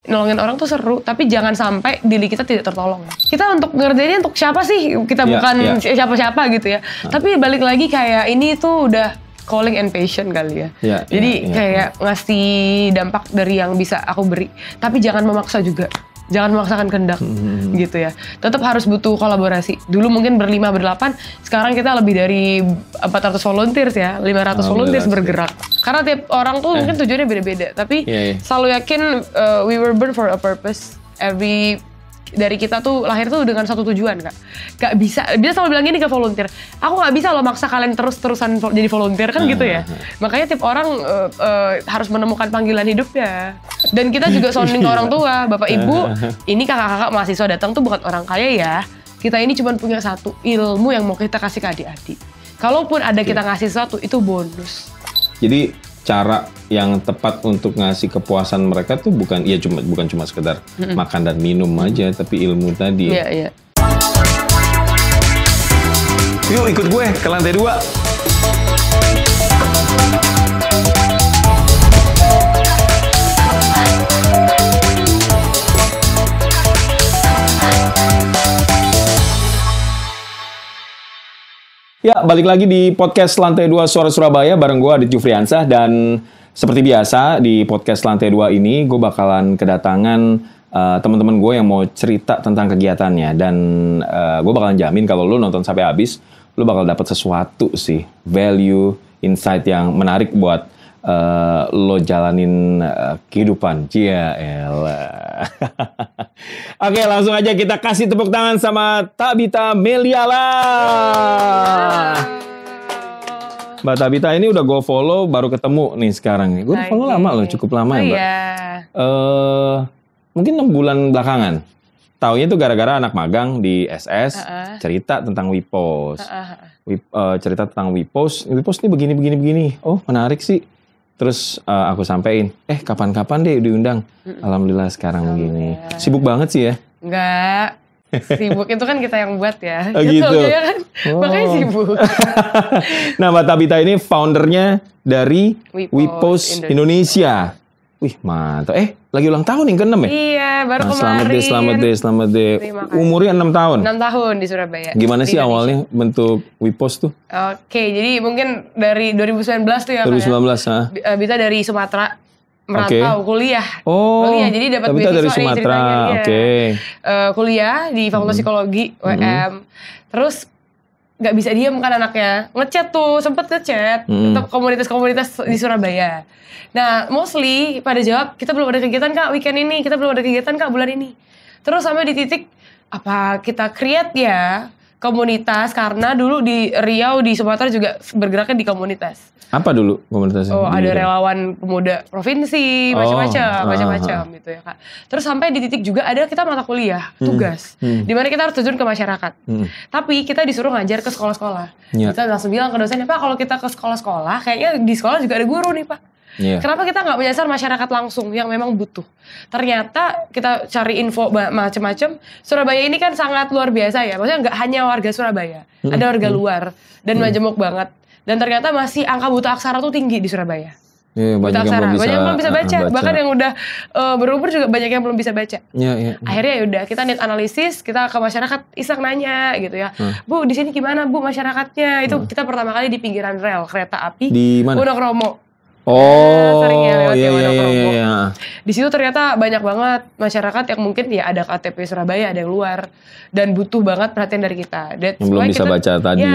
nolongin orang tuh seru, tapi jangan sampai diri kita tidak tertolong. Kita untuk ngerjainnya untuk siapa sih? Kita bukan siapa-siapa gitu ya. Tapi balik lagi kayak ini tuh udah calling and passion kali ya. Jadi kayak ngasih dampak dari yang bisa aku beri. Tapi jangan memaksa juga. Jangan memaksakan kehendak gitu ya. Tetap harus butuh kolaborasi. Dulu mungkin berlima, berdelapan. Sekarang kita lebih dari 400 volunteers ya. 500 volunteers bergerak. Karena tiap orang tuh mungkin tujuannya beda-beda. Tapi selalu yakin we were born for a purpose. Dari kita tuh lahir tuh dengan satu tujuan Kak. Gak bisa, dia selalu bilang gini ke volunteer, aku gak bisa loh maksa kalian terus-terusan jadi volunteer kan gitu ya. Makanya tiap orang harus menemukan panggilan hidupnya. Dan kita juga sounding ke orang tua, bapak ibu, ini kakak-kakak mahasiswa datang tuh bukan orang kaya ya. Kita ini cuma punya satu ilmu yang mau kita kasih ke adik-adik. Kalaupun ada kita ngasih sesuatu, itu bonus. Jadi cara yang tepat untuk ngasih kepuasan mereka tuh bukan cuma sekedar makan dan minum aja, tapi ilmu tadi. Iya. Yuk ikut gue ke lantai 2. Ya, balik lagi di podcast Lantai 2 Suara Surabaya bareng gue Adit Jufriansah. Dan seperti biasa di podcast Lantai 2 ini gue bakalan kedatangan teman-teman gue yang mau cerita tentang kegiatannya. Dan gue bakalan jamin kalau lu nonton sampai habis, lu bakal dapet sesuatu sih, value, insight yang menarik buat lo jalanin kehidupan. Elah. Oke, langsung aja kita kasih tepuk tangan sama Tabita Meliala. Mbak Tabita ini udah gue follow, baru ketemu nih sekarang. Gue follow lama loh, cukup lama ya Mbak. Mungkin 6 bulan belakangan. Taunya tuh gara-gara anak magang di SS, cerita tentang WePost. Cerita tentang WePost. WePost ini begini. Oh, menarik sih. Terus aku sampein, kapan-kapan deh diundang. Alhamdulillah sekarang begini. Sibuk banget sih ya? Enggak. Sibuk itu kan kita yang buat ya. Gitu. Ya kan? Makanya sibuk. Nah, Mbak Tabita ini foundernya dari WePost Indonesia. Wih, mantap. Lagi ulang tahun yang ke-6 ya? Iya, baru kemarin. Selamat deh. Umurnya 6 tahun? 6 tahun di Surabaya. Gimana sih awalnya bentuk WePost tuh? Oke, jadi mungkin dari 2019 tuh ya. 2019, Bita dari Sumatera, merantau, kuliah. Kuliah, jadi dapat Bita dari beasiswa Sumatera, kuliah di Fakultas Psikologi, UM. Terus nggak bisa diem kan anaknya, ngechat tuh, sempet ngechat tetap komunitas-komunitas di Surabaya. Nah, mostly pada jawab, kita belum ada kegiatan Kak weekend ini, kita belum ada kegiatan Kak bulan ini. Terus sampai di titik, apa kita create ya komunitas, karena dulu di Riau, di Sumatera juga bergeraknya di komunitas. Apa dulu komunitasnya? Ada relawan pemuda provinsi, macam-macam gitu ya Kak. Terus sampai di titik juga ada kita mata kuliah, tugas. Dimana kita harus terjun ke masyarakat. Tapi kita disuruh ngajar ke sekolah-sekolah. Kita langsung bilang ke dosennya, Pak kalau kita ke sekolah-sekolah, kayaknya di sekolah juga ada guru nih Pak. Kenapa kita nggak menyasar masyarakat langsung yang memang butuh? Ternyata kita cari info macam-macam. Surabaya ini kan sangat luar biasa ya. Maksudnya nggak hanya warga Surabaya, ada warga luar dan majemuk banget. Dan ternyata masih angka buta aksara tuh tinggi di Surabaya. Banyak yang belum bisa baca. Bahkan yang udah berumur juga banyak yang belum bisa baca. Akhirnya yaudah kita need analisis, kita ke masyarakat iseng nanya gitu ya. Bu di sini gimana Bu masyarakatnya? Itu kita pertama kali di pinggiran rel kereta api di mana? Wonokromo. Seringnya lewat Di situ ternyata banyak banget masyarakat yang mungkin ya ada KTP Surabaya, ada yang luar, dan butuh banget perhatian dari kita. Yang belum bisa baca tadi.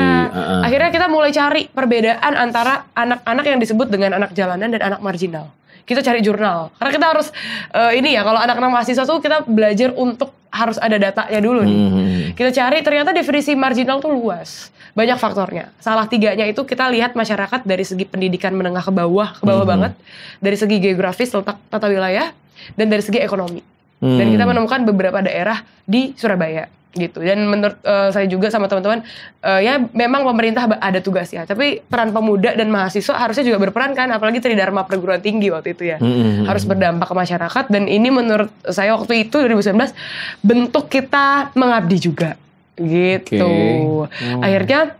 Akhirnya kita mulai cari perbedaan antara anak-anak yang disebut dengan anak jalanan dan anak marginal. Kita cari jurnal, karena kita harus kalau anak-anak mahasiswa tuh kita belajar untuk harus ada datanya dulu nih. Kita cari, ternyata definisi marginal tuh luas, banyak faktornya. Salah 3-nya itu kita lihat masyarakat dari segi pendidikan menengah ke bawah banget, dari segi geografis letak tata wilayah, dan dari segi ekonomi. Dan kita menemukan beberapa daerah di Surabaya gitu. Dan menurut saya juga sama teman-teman, ya memang pemerintah ada tugasnya, tapi peran pemuda dan mahasiswa harusnya juga berperan kan, apalagi Tridharma perguruan tinggi waktu itu ya, harus berdampak ke masyarakat. Dan ini menurut saya waktu itu 2019 bentuk kita mengabdi juga gitu. Akhirnya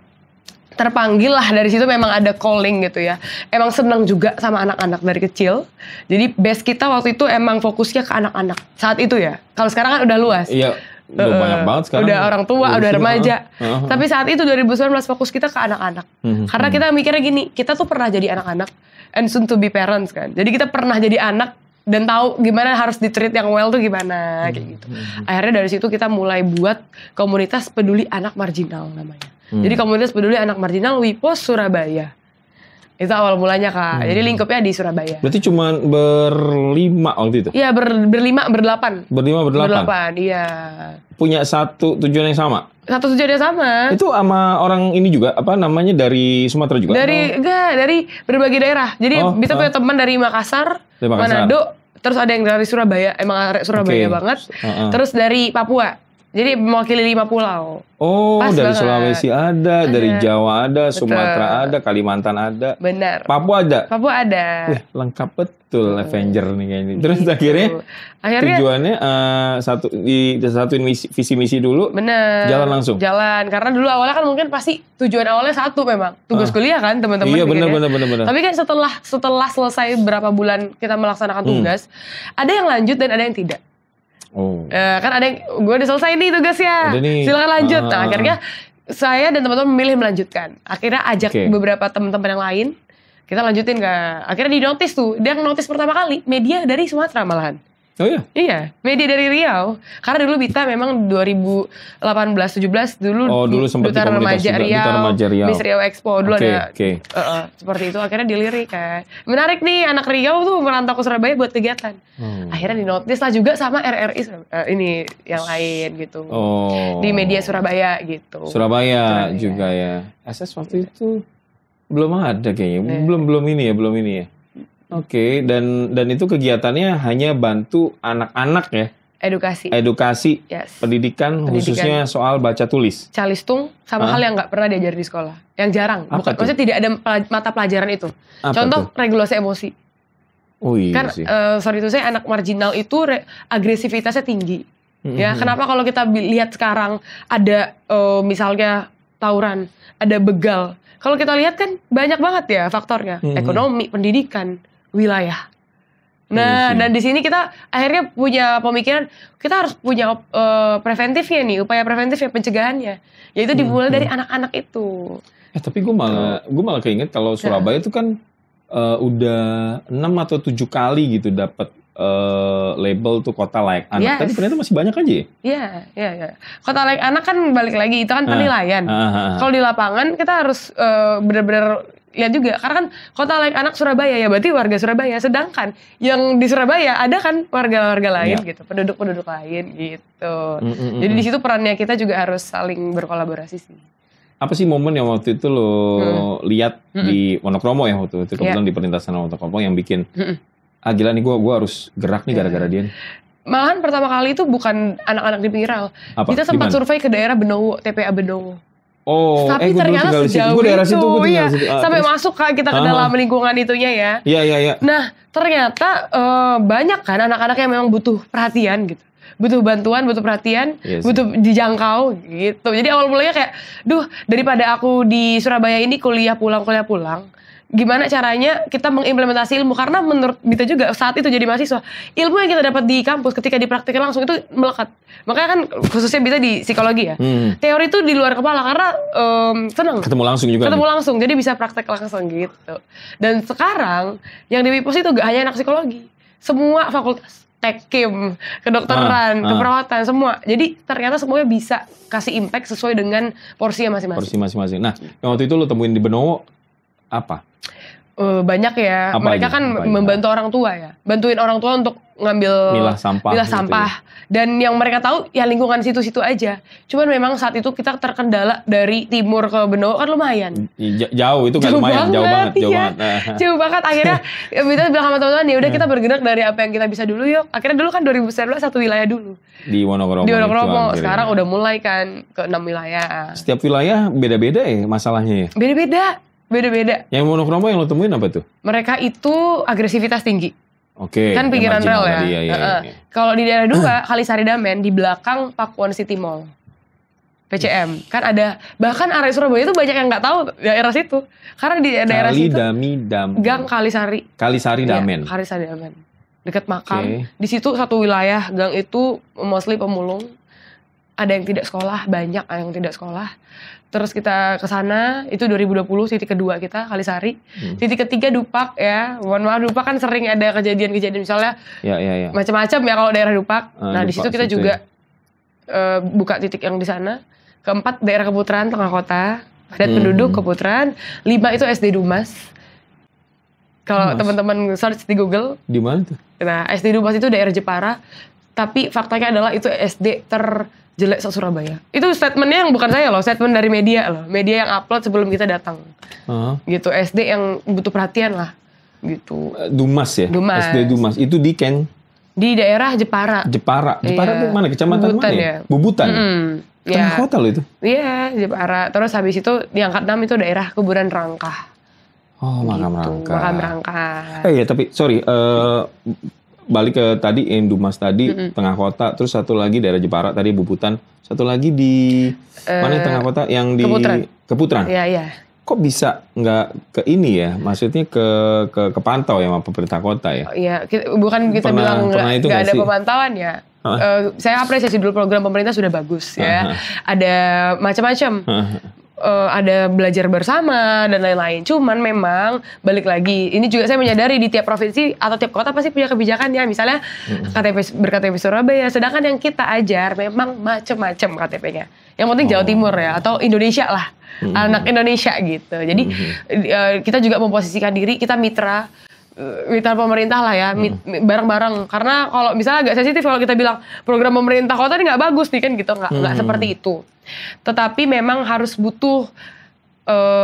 terpanggil lah dari situ, memang ada calling gitu ya. Emang seneng juga sama anak-anak dari kecil. Jadi base kita waktu itu emang fokusnya ke anak-anak saat itu ya. Kalau sekarang kan udah luas. Iya, udah banyak banget sekarang. Udah orang tua, udah remaja. Tapi saat itu 2019 fokus kita ke anak-anak. Karena kita mikirnya gini, kita tuh pernah jadi anak-anak and soon to be parents kan. Jadi kita pernah jadi anak dan tahu gimana harus di-treat yang well tuh gimana kayak gitu. Akhirnya dari situ kita mulai buat komunitas peduli anak marginal namanya. Jadi komunitas peduli anak marginal WIPOS Surabaya. Itu awal mulanya Kak. Jadi lingkupnya di Surabaya. Berarti cuma berlima waktu itu? Iya berdelapan. Berdelapan, iya. Punya satu tujuan yang sama? Satu tujuan yang sama. Itu sama orang ini juga, apa namanya, dari Sumatera juga? Dari berbagai daerah. Jadi bisa punya teman dari Makassar, Manado, terus ada yang dari Surabaya, emang Surabaya banget. Terus dari Papua. Jadi mewakili 5 pulau. Oh, pas dari banget. Sulawesi ada, dari Jawa ada, Sumatera ada, Kalimantan ada. Benar. Papua ada? Papua ada. Lengkap betul Avenger nih kayaknya. Terus akhirnya tujuannya disatuin visi misi dulu. Bener. Jalan langsung. Jalan, karena dulu awalnya kan mungkin pasti tujuan awalnya satu memang. Tugas kuliah kan teman-teman. Iya benar. Tapi kan setelah selesai berapa bulan kita melaksanakan tugas, ada yang lanjut dan ada yang tidak. Oh. Kan ada yang gue udah selesai nih tugasnya, silakan lanjut. Nah akhirnya saya dan teman-teman memilih melanjutkan. Akhirnya ajak beberapa teman-teman yang lain, kita lanjutin akhirnya di notice tuh. Dia notice pertama kali media dari Sumatera malahan. Oh iya? Iya, media dari Riau. Karena dulu Bita memang 2018-17 dulu sempat Duta Remaja Riau, Miss Riau Expo dulu ada. Seperti itu akhirnya dilirik kan. Menarik nih anak Riau tuh merantau ke Surabaya buat kegiatan. Akhirnya dinotis lah juga sama RRI ini yang lain gitu. Di media Surabaya gitu. Surabaya juga ya. SS waktu itu belum ada kayaknya. Belum ini ya. Oke, dan itu kegiatannya hanya bantu anak-anak ya? Edukasi, pendidikan khususnya soal baca tulis. Calistung sama hal yang nggak pernah diajar di sekolah, yang jarang. Maksudnya tidak ada mata pelajaran itu. Contoh regulasi emosi. Oh iya kan, sih. Sorry itu saya anak marginal itu agresivitasnya tinggi. Ya, kenapa kalau kita lihat sekarang ada misalnya tawuran, ada begal. Kalau kita lihat kan banyak banget ya faktornya, ekonomi, pendidikan, wilayah. Nah, dan di sini kita akhirnya punya pemikiran kita harus punya preventifnya nih, upaya preventifnya, pencegahannya, yaitu dimulai dari anak-anak itu. Tapi gue malah keinget kalau Surabaya itu kan udah 6 atau 7 kali gitu dapat label tuh kota layak anak. Tapi ternyata masih banyak aja ya? Iya. Kota layak anak kan balik lagi itu kan penilaian. Kalau di lapangan kita harus benar-benar lihat juga, karena kan kota layak anak Surabaya ya berarti warga Surabaya, sedangkan yang di Surabaya ada kan warga-warga lain gitu, penduduk-penduduk lain gitu. Jadi di situ perannya kita juga harus saling berkolaborasi sih. Apa sih momen yang waktu itu lo lihat di Wonokromo ya waktu itu kebetulan di perlintasan Wonokromo yang bikin gila nih gue harus gerak nih gara-gara dia. Malahan pertama kali itu bukan anak-anak di Pinggir. Kita sempat survei ke daerah Benowo, TPA Benowo. Tapi ternyata sejauh itu, sampai masuk kita ke dalam lingkungan itunya ya. Iya. Nah, ternyata banyak kan anak-anak yang memang butuh perhatian gitu. Butuh bantuan, butuh perhatian, butuh dijangkau gitu. Jadi awal mulanya kayak, daripada aku di Surabaya ini kuliah pulang, gimana caranya kita mengimplementasi ilmu, karena menurut Bita juga saat itu jadi mahasiswa, ilmu yang kita dapat di kampus ketika dipraktikkan langsung itu melekat. Makanya kan khususnya Bita di psikologi ya, teori itu di luar kepala karena senang ketemu langsung, jadi bisa praktek langsung gitu. Dan sekarang yang di WIPOS itu gak hanya anak psikologi, semua fakultas, tekkim, kedokteran, keperawatan, semua. Jadi ternyata semuanya bisa kasih impact sesuai dengan porsinya masing-masing. Nah, yang waktu itu lo temuin di Benowo apa? Banyak ya. Mereka kan membantu orang tua ya. Bantuin orang tua untuk ngambil milah sampah. Gitu ya. Dan yang mereka tahu ya lingkungan situ-situ aja. Cuman memang saat itu kita terkendala dari timur ke Benowo kan lumayan. Jauh itu kan lumayan, jauh banget. Jauh banget. Akhirnya kita bilang sama teman-teman, ya udah kita bergerak dari apa yang kita bisa dulu yuk. Akhirnya dulu kan 2019 satu wilayah dulu. Di Wonokromo. Sekarang udah mulai kan ke 6 wilayah. Setiap wilayah beda-beda ya masalahnya ya? Beda-beda. Yang Wonokromo yang lo temuin apa tuh? Mereka itu agresivitas tinggi. Oke. Kan pinggiran rel ya. Iya. Kalau di daerah 2, Kalisari Damen, di belakang Pakuan City Mall. PCM. Kan ada, bahkan area Surabaya itu banyak yang nggak tahu daerah situ. Karena di daerah situ Gang Kalisari. Kalisari Damen. Iya, Kalisari Damen. Dekat makam. Di situ satu wilayah gang itu mostly pemulung. Ada yang tidak sekolah, banyak yang tidak sekolah. Terus kita ke sana, itu 2020 titik kedua kita Kalisari. Titik ketiga Dupak ya. Mohon maaf, Dupak kan sering ada kejadian-kejadian misalnya macam-macam ya kalau daerah Dupak. Nah, di situ kita juga buka titik yang di sana. Keempat, daerah Keputaran Tengah Kota, padat penduduk Keputaran. 5 itu SD Dumas. Kalau teman-teman search di Google. Di mana tuh? Nah, SD Dumas itu daerah Jepara. Tapi faktanya adalah itu SD terjelek se-Surabaya. Itu statementnya yang bukan saya loh, statement dari media loh. Media yang upload sebelum kita datang. Gitu, SD yang butuh perhatian lah. Gitu. Dumas ya? Dumas. SD Dumas. Itu di di daerah Jepara. Jepara itu mana? Kecamatan Bubutan mana ya? Bubutan? Tengah kota loh itu? Iya, Jepara. Terus habis itu di angkat 6 itu daerah Kuburan Rangkah. Oh, Makam Rangkah. Makam Rangkah. Ya tapi sorry, balik ke tadi Dumas tadi, tengah kota. Terus satu lagi daerah Jepara tadi Bubutan. Satu lagi di mana yang tengah kota? Yang di Keputaran. Iya. Kok bisa nggak ke ini ya? Maksudnya kepantau ya sama pemerintah kota ya? Iya, bukan kita bilang nggak ada pemantauan ya. Saya apresiasi dulu program pemerintah sudah bagus ya. Ada macam-macam. Ada belajar bersama dan lain-lain. Cuman memang balik lagi, ini juga saya menyadari di tiap provinsi atau tiap kota pasti punya kebijakannya. Misalnya berKTP Surabaya, sedangkan yang kita ajar memang macam-macam KTP-nya. Yang penting Jawa Timur ya, atau Indonesia lah. Anak Indonesia gitu. Jadi kita juga memposisikan diri, kita mitra pemerintah lah ya, bareng-bareng. Karena kalau misalnya agak sensitif kalau kita bilang program pemerintah kota ini nggak bagus nih kan gitu, nggak seperti itu. Tetapi memang harus butuh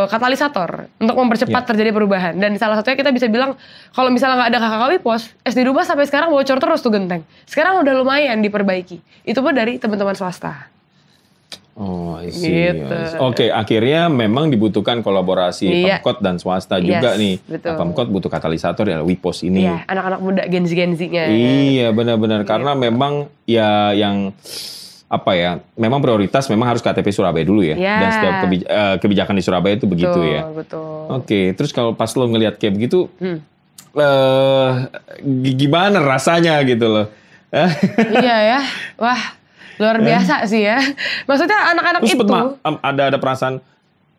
katalisator untuk mempercepat terjadi perubahan. Dan salah satunya kita bisa bilang kalau misalnya nggak ada KKW Pos, SD Dumas sampai sekarang bocor terus tuh genteng. Sekarang udah lumayan diperbaiki. Itu pun dari teman-teman swasta. Oh, gitu. Oke, akhirnya memang dibutuhkan kolaborasi Pemkot dan swasta juga nih. Nah, Pemkot butuh katalisator ya Wipos ini. Iya, anak-anak muda Gen-Z-nya. Iya, benar-benar karena memang ya yang apa ya, memang prioritas memang harus KTP Surabaya dulu ya. Dan setiap kebijakan di Surabaya itu begitu ya. Betul. Oke, terus kalau pas lo ngelihat kayak begitu, gimana rasanya gitu loh? Iya ya, wah. Luar biasa sih ya. Maksudnya anak-anak terus itu. Ada perasaan,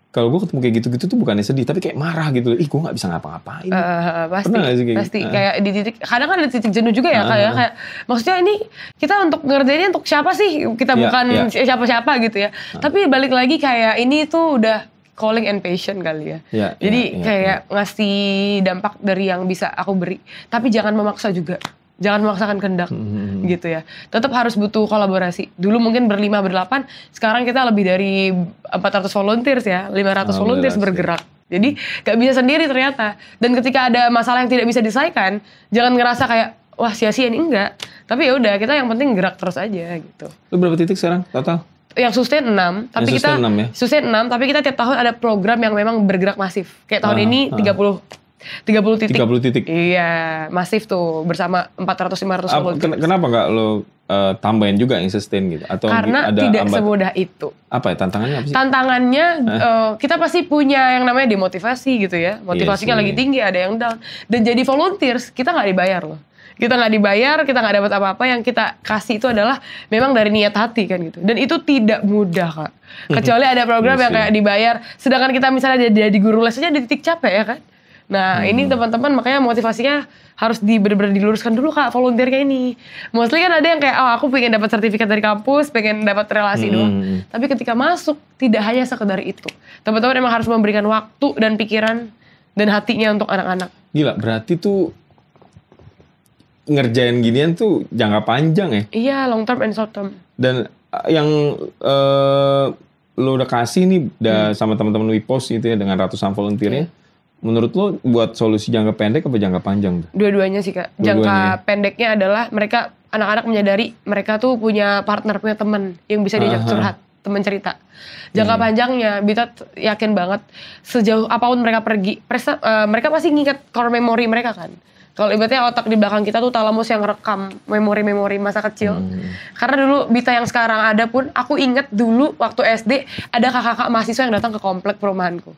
kalau gue ketemu kayak gitu-gitu tuh bukannya sedih, tapi kayak marah gitu. Ih, gue gak bisa ngapa-ngapain. Pasti. Kayak di titik, kadang kan ada titik jenuh juga ya. Kayak maksudnya ini, kita untuk ngerjainnya untuk siapa sih? Kita bukan siapa-siapa gitu ya. Tapi balik lagi kayak ini tuh udah calling and passion kali ya. Jadi kayak ngasih dampak dari yang bisa aku beri. Tapi jangan memaksa juga. Jangan memaksakan kehendak gitu ya. Tetap harus butuh kolaborasi. Dulu mungkin berlima, berdelapan. Sekarang kita lebih dari 400 volunteers ya. 500 volunteers bergerak. Jadi gak bisa sendiri ternyata. Dan ketika ada masalah yang tidak bisa diselesaikan, jangan ngerasa kayak, wah sia-sia ini. Enggak. Tapi ya udah, kita yang penting gerak terus aja gitu. Lu berapa titik sekarang total? Yang sustain 6. Tapi kita sustain 6, tapi kita tiap tahun ada program yang memang bergerak masif. Kayak tahun ini 30 titik. Iya, masif tuh bersama 400-500 volunteer. Kenapa nggak lo tambahin juga yang sustain gitu? Atau karena ada tidak semudah itu. Apa ya tantangannya apa sih? Tantangannya kita pasti punya yang namanya demotivasi gitu ya. Motivasinya lagi tinggi, ada yang down. Dan jadi volunteers kita nggak dibayar loh. Kita nggak dibayar, kita nggak dapat apa-apa. Yang kita kasih itu adalah memang dari niat hati kan gitu. Dan itu tidak mudah Kak. Kecuali ada program yang kayak dibayar. Sedangkan kita misalnya jadi guru les aja di titik capek ya kan. Nah ini teman-teman makanya motivasinya harus bener-bener diluruskan dulu Kak volunteernya ini. Mostly kan ada yang kayak aku pengen dapat sertifikat dari kampus, pengen dapat relasi doang. Tapi ketika masuk tidak hanya sekedar itu. Teman-teman emang harus memberikan waktu dan pikiran dan hatinya untuk anak-anak. Gila berarti tuh ngerjain ginian tuh jangka panjang ya? Iya long term and short term. Dan yang lo udah kasih nih sama teman-teman Wipos gitu ya dengan ratusan volunteernya. Menurut lo buat solusi jangka pendek apa jangka panjang? Dua-duanya sih Kak. Jangka pendeknya adalah mereka anak-anak menyadari mereka tuh punya partner, punya teman yang bisa diajak curhat, teman cerita. Jangka panjangnya Bita yakin banget sejauh apapun mereka pergi, mereka pasti nginget core memory mereka kan. Kalau ibaratnya otak di belakang kita tuh talamus yang rekam memori-memori masa kecil. Karena dulu Bita yang sekarang ada pun, aku inget dulu waktu SD ada kakak-kakak mahasiswa yang datang ke komplek perumahanku.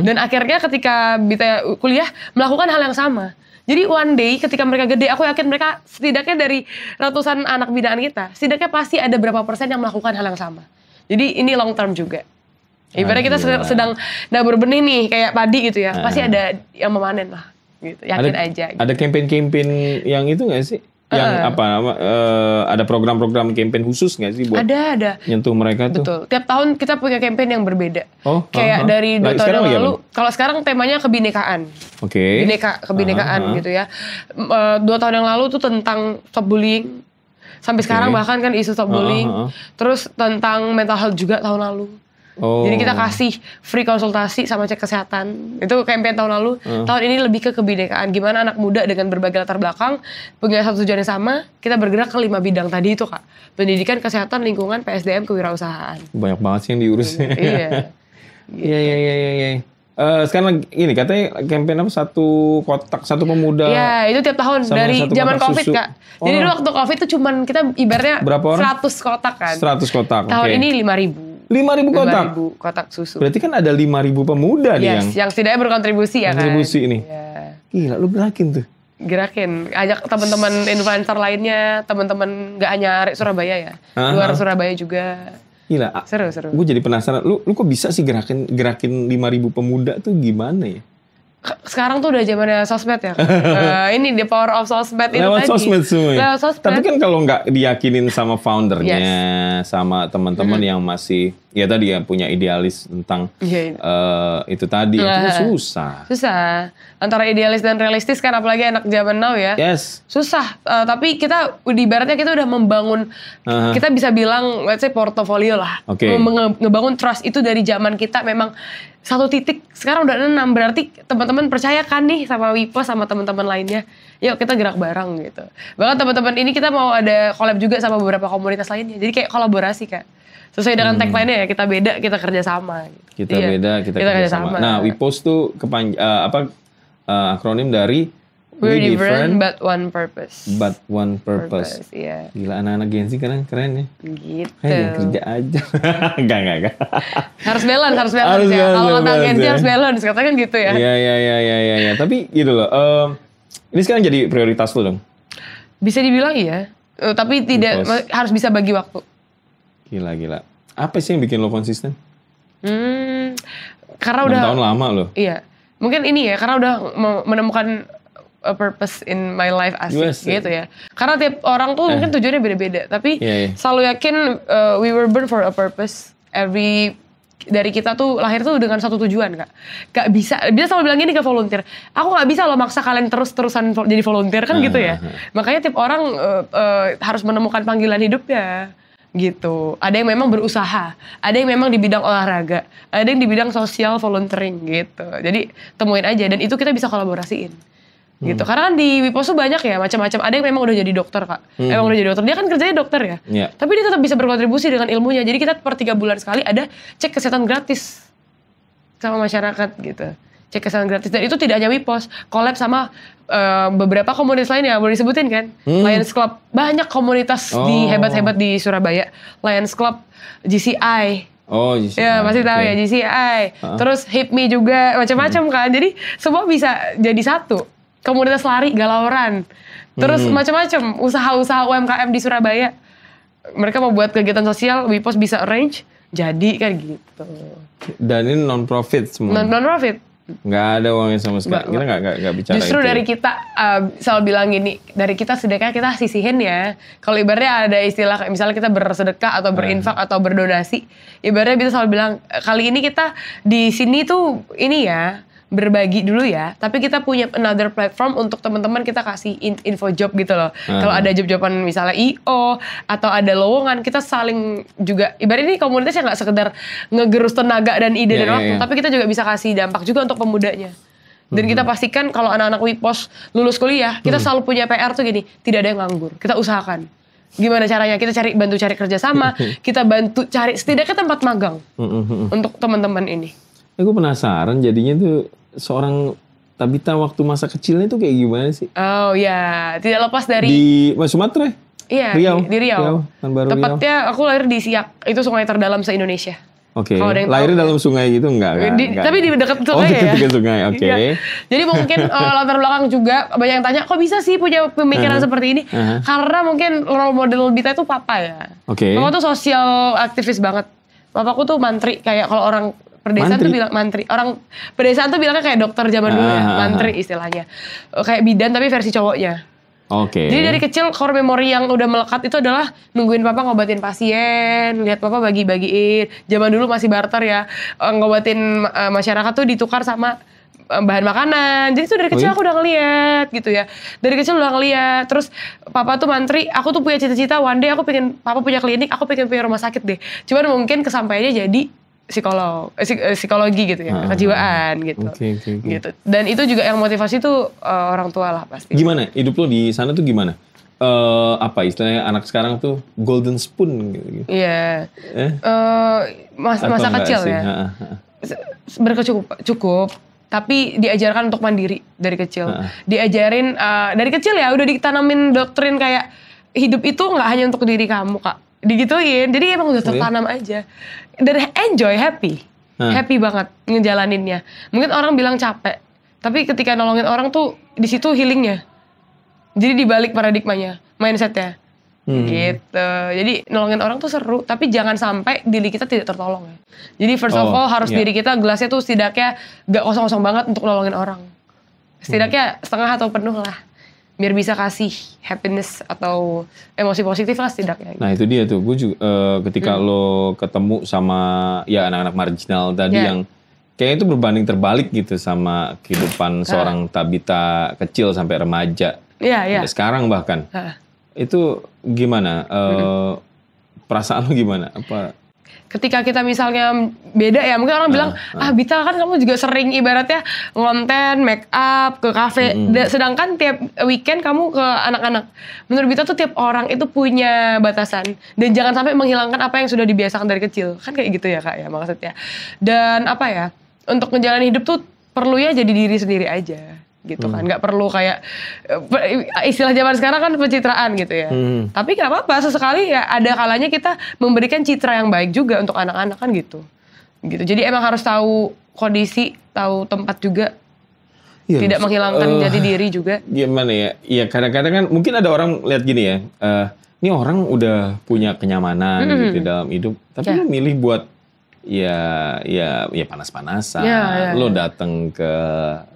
Dan akhirnya ketika Bita kuliah melakukan hal yang sama. Jadi one day ketika mereka gede, aku yakin mereka setidaknya dari ratusan anak binaan kita, setidaknya pasti ada berapa persen yang melakukan hal yang sama. Jadi ini long term juga. Ibaratnya kita sedang nabur benih nih, kayak padi gitu ya, pasti ada yang memanen lah. Gitu. Yakin aja. Gitu. Ada campaign-campaign yang itu nggak sih? Yang ada program-program campaign khusus nggak sih buat ada nyentuh mereka tuh? Betul. Tiap tahun kita punya campaign yang berbeda. Kayak dari 2 tahun yang lalu. Kalau sekarang temanya kebinekaan. Oke. Kebinekaan gitu ya. 2 tahun yang lalu tuh tentang stop bullying. Sampai sekarang bahkan kan isu stop bullying. Terus tentang mental health juga tahun lalu. Jadi kita kasih free konsultasi sama cek kesehatan. Itu campaign tahun lalu. Tahun ini lebih ke kebinekaan. Gimana anak muda dengan berbagai latar belakang punya satu tujuan yang sama. Kita bergerak ke 5 bidang tadi itu, Kak. Pendidikan, kesehatan, lingkungan, PSDM, kewirausahaan. Banyak banget sih yang diurus. Iya. Iya. Sekarang ini katanya campaign apa, satu kotak, satu pemuda. Iya, itu tiap tahun dari zaman Covid, Kak. Jadi dulu waktu Covid itu cuman kita ibaratnya 100 kotak kan. 100 kotak. Tahun ini 5.000. 5.000 kotak? 5.000 kotak susu. Berarti kan ada 5.000 pemuda nih yang setidaknya berkontribusi ya kan. Kontribusi ini. Ya. Gila, lu gerakin tuh. Gerakin. Ajak teman-teman influencer lainnya, teman-teman gak hanya Arek Surabaya ya. Luar Surabaya juga. Gila. Seru. Gue jadi penasaran, lu kok bisa sih gerakin 5.000 pemuda tuh gimana ya? Sekarang tuh udah zamannya sosmed ya. Ini the power of sosmed itu lewat tadi. Sosmed semua. Lewat sosmed. Tapi kan kalau nggak diyakinin sama foundernya, sama teman-teman yang masih ya tadi ya punya idealis tentang itu tadi, itu susah. Susah. Antara idealis dan realistis kan, apalagi anak zaman now ya. Yes. Susah. Tapi kita di ibaratnya kita udah membangun, kita bisa bilang let's say portofolio lah. Ngebangun trust itu dari zaman kita memang 1 titik, sekarang udah 6, berarti teman-teman percaya kan nih sama Wipos sama teman-teman lainnya. Yuk kita gerak bareng gitu. Bahkan teman-teman ini kita mau ada collab juga sama beberapa komunitas lainnya. Jadi kayak kolaborasi, Kak. Sesuai dengan tagline-nya ya, kita beda, kita kerja sama. Kita beda, kita kerja sama. Nah, Wipos tuh akronim dari We're different but one purpose. But one purpose. Iya. Gila, anak-anak Gen Z keren ya. Gitu. Kerja aja. Enggak. Harus balance ya. Kalau kata Gen Z harus balance, katanya kan gitu ya. Iya. Tapi gitu loh. Ini sekarang jadi prioritas lo dong? Bisa dibilang iya. Tapi tidak harus bisa bagi waktu. Gila. Apa sih yang bikin lo konsisten? Karena 6 tahun lama lo. Iya. Mungkin ini ya, karena udah menemukan a purpose in my life gitu ya. Karena tiap orang tuh mungkin tujuannya beda-beda. Tapi selalu yakin we were born for a purpose. Dari kita tuh lahir tuh dengan satu tujuan, Kak. Gak bisa, dia selalu bilang gini ke volunteer. Aku gak bisa loh maksa kalian terus-terusan jadi volunteer kan gitu ya. Makanya tiap orang harus menemukan panggilan hidupnya. Gitu. Ada yang memang berusaha, ada yang memang di bidang olahraga, ada yang di bidang sosial volunteering gitu. Jadi temuin aja, dan itu kita bisa kolaborasiin. Gitu. Karena kan di Wipos tuh banyak ya macam-macam. Ada yang memang udah jadi dokter, Kak. Emang udah jadi dokter. Dia kan kerjanya dokter ya. Tapi dia tetap bisa berkontribusi dengan ilmunya. Jadi kita per 3 bulan sekali ada cek kesehatan gratis sama masyarakat gitu. Cek kesehatan gratis. Dan itu tidak hanya Wipos, collab sama beberapa komunitas lain yang boleh disebutin kan. Lions Club, banyak komunitas hebat-hebat di Surabaya. Lions Club, GCI. GCI. Ya, masih tahu ya GCI. Terus HIPMI juga, macam-macam kan. Jadi semua bisa jadi satu. Komunitas lari, galauran. Terus macam-macam usaha-usaha UMKM di Surabaya. Mereka mau buat kegiatan sosial, Wipos bisa arrange, jadi kan gitu. Dan ini non-profit semua? Non-profit. Nggak ada uangnya sama sekali. Kita nggak bicara justru itu. Dari kita selalu bilang gini, dari kita sedekah kita sisihin ya. Kalau ibaratnya ada istilah misalnya kita bersedekah atau berinfak atau berdonasi, ibaratnya kita selalu bilang kali ini kita di sini tuh ini ya berbagi dulu ya, tapi kita punya another platform untuk teman-teman kita kasih info job gitu loh. Kalau ada job-joban misalnya IO atau ada lowongan, kita saling juga, ibaratnya ini komunitas yang nggak sekedar ngegerus tenaga dan ide dan waktu, tapi kita juga bisa kasih dampak juga untuk pemudanya. Dan kita pastikan kalau anak-anak Wipos lulus kuliah, kita selalu punya PR tuh gini, tidak ada yang nganggur, kita usahakan. Gimana caranya? Kita bantu cari kerjasama, kita bantu cari setidaknya tempat magang untuk teman-teman ini. Gue penasaran jadinya tuh seorang Tabita waktu masa kecilnya tuh kayak gimana sih? Oh ya, tidak lepas dari di Sumatera? Iya, Riau. Di Riau. Tepatnya aku lahir di Siak, itu sungai terdalam se-Indonesia. Oke, lahirnya dalam sungai gitu enggak? Tapi di dekat sungai ya? Dekat sungai, oke. Jadi mungkin latar belakang juga banyak yang tanya, kok bisa sih punya pemikiran seperti ini? Karena mungkin role model Bita itu papa ya. Papa tuh sosial aktivis banget. Papaku tuh mantri, kayak kalau orang pedesaan tuh bilang mantri. Orang pedesaan tuh bilangnya kayak dokter zaman dulu ya, mantri istilahnya. Kayak bidan tapi versi cowoknya. Jadi dari kecil core memory yang udah melekat itu adalah nungguin papa ngobatin pasien, lihat papa bagi-bagiin. Zaman dulu masih barter ya, ngobatin masyarakat tuh ditukar sama bahan makanan. Jadi tuh dari kecil aku udah ngeliat gitu ya. Dari kecil udah ngeliat. Terus papa tuh mantri, aku tuh punya cita-cita one day aku pengen papa punya klinik, aku pengen punya rumah sakit deh. Cuman mungkin kesampaiannya jadi psikologi gitu ya, kejiwaan gitu. Gitu. Dan itu juga yang motivasi tuh orang tua lah pasti. Gimana hidup lo di sana tuh gimana? Apa istilahnya anak sekarang tuh golden spoon gitu. Iya. Masa kecil ya. Cukup. Tapi diajarkan untuk mandiri dari kecil. Diajarin dari kecil ya udah ditanamin doktrin kayak hidup itu nggak hanya untuk diri kamu kak. Digituin, jadi emang udah tertanam aja. Dan happy banget ngejalaninnya. Mungkin orang bilang capek, tapi ketika nolongin orang tuh di situ healingnya. Jadi dibalik paradigmanya, mindsetnya, gitu. Jadi nolongin orang tuh seru, tapi jangan sampai diri kita tidak tertolong ya. Jadi first of all harus diri kita gelasnya tuh setidaknya gak kosong-kosong banget untuk nolongin orang. Setidaknya setengah atau penuh lah. Biar bisa kasih happiness atau emosi positif lah setidaknya. Nah itu dia tuh, gue juga ketika lo ketemu sama ya anak-anak marginal tadi yang kayaknya itu berbanding terbalik gitu sama kehidupan seorang Tabita kecil sampai remaja. Sampai sekarang bahkan. Itu gimana? Perasaan lo gimana? Apa? Ketika kita misalnya beda ya, mungkin orang bilang, Bita kan kamu juga sering ibaratnya ngonten, make up, ke kafe. Sedangkan tiap weekend kamu ke anak-anak. Menurut Bita tuh tiap orang itu punya batasan. Dan jangan sampai menghilangkan apa yang sudah dibiasakan dari kecil. Kan kayak gitu ya kak ya maksudnya. Dan apa ya, untuk menjalani hidup tuh perlu ya jadi diri sendiri aja. Gitu kan, nggak perlu kayak istilah zaman sekarang kan pencitraan gitu ya. Tapi nggak apa-apa, sesekali ya ada kalanya kita memberikan citra yang baik juga untuk anak-anak kan gitu. Jadi emang harus tahu kondisi, tahu tempat juga, tidak menghilangkan jati diri juga. Gimana ya? Iya kadang-kadang kan mungkin ada orang lihat gini ya, ini orang udah punya kenyamanan gitu dalam hidup, tapi lo milih buat ya panas-panasan, lo datang ke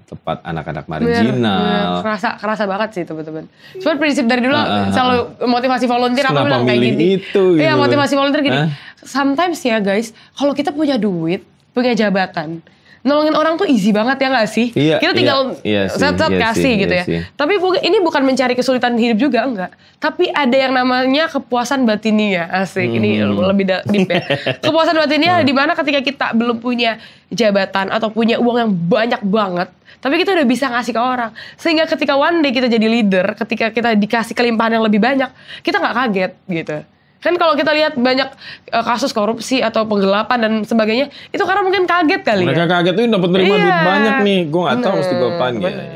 tempat anak-anak marginal. Kerasa banget sih teman-teman. Cuman prinsip dari dulu selalu motivasi volunteer aku bilang kayak gini. Iya motivasi volunteer gini. Sometimes ya guys, kalau kita punya duit, punya jabatan, nolongin orang tuh easy banget ya nggak sih? Kita tinggal set-set kasih gitu ya. Tapi ini bukan mencari kesulitan hidup juga enggak. Tapi ada yang namanya kepuasan batinia. Asik, ini lebih deep ya. Kepuasan batinia di mana ketika kita belum punya jabatan atau punya uang yang banyak banget, tapi kita udah bisa ngasih ke orang. Sehingga ketika one day kita jadi leader, ketika kita dikasih kelimpahan yang lebih banyak, kita nggak kaget gitu. Kan kalau kita lihat banyak kasus korupsi atau penggelapan dan sebagainya, itu karena mungkin kaget kali. Mereka kaget tuh dapat terima duit banyak nih, gue nggak tahu mesti gue apain.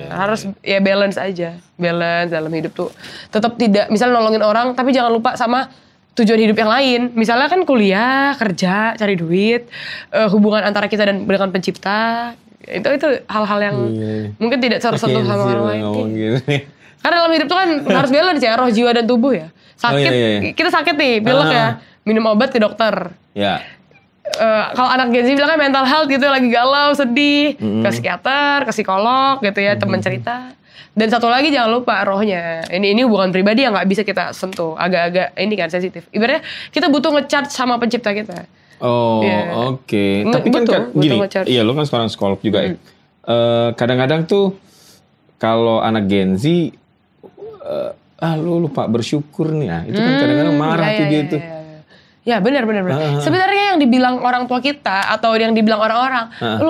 Harus ya balance aja, balance dalam hidup tuh. Tetap tidak, misalnya nolongin orang, tapi jangan lupa sama tujuan hidup yang lain. Misalnya kan kuliah, kerja, cari duit, hubungan antara kita dan dengan pencipta. Itu hal-hal yang mungkin tidak tersentuh sama orang lain. Karena dalam hidup tuh kan harus balance ya, roh, jiwa, dan tubuh ya. Sakit, kita sakit nih, pilek ya, minum obat ke dokter. Kalau anak Gen Z bilangnya mental health gitu, lagi galau, sedih, ke psikiater, ke psikolog gitu ya, teman cerita. Dan satu lagi jangan lupa rohnya. Ini hubungan pribadi yang nggak bisa kita sentuh, agak-agak ini kan sensitif. Ibaratnya kita butuh nge-charge sama pencipta kita. Oke. Tapi kan gini, iya lo kan sekarang psikolog juga ya. Kadang-kadang tuh kalau anak Gen Z, lu lupa bersyukur nih ya. Itu kan kadang-kadang marah tuh dia tuh. Ya benar. Sebenarnya yang dibilang orang tua kita atau yang dibilang orang-orang,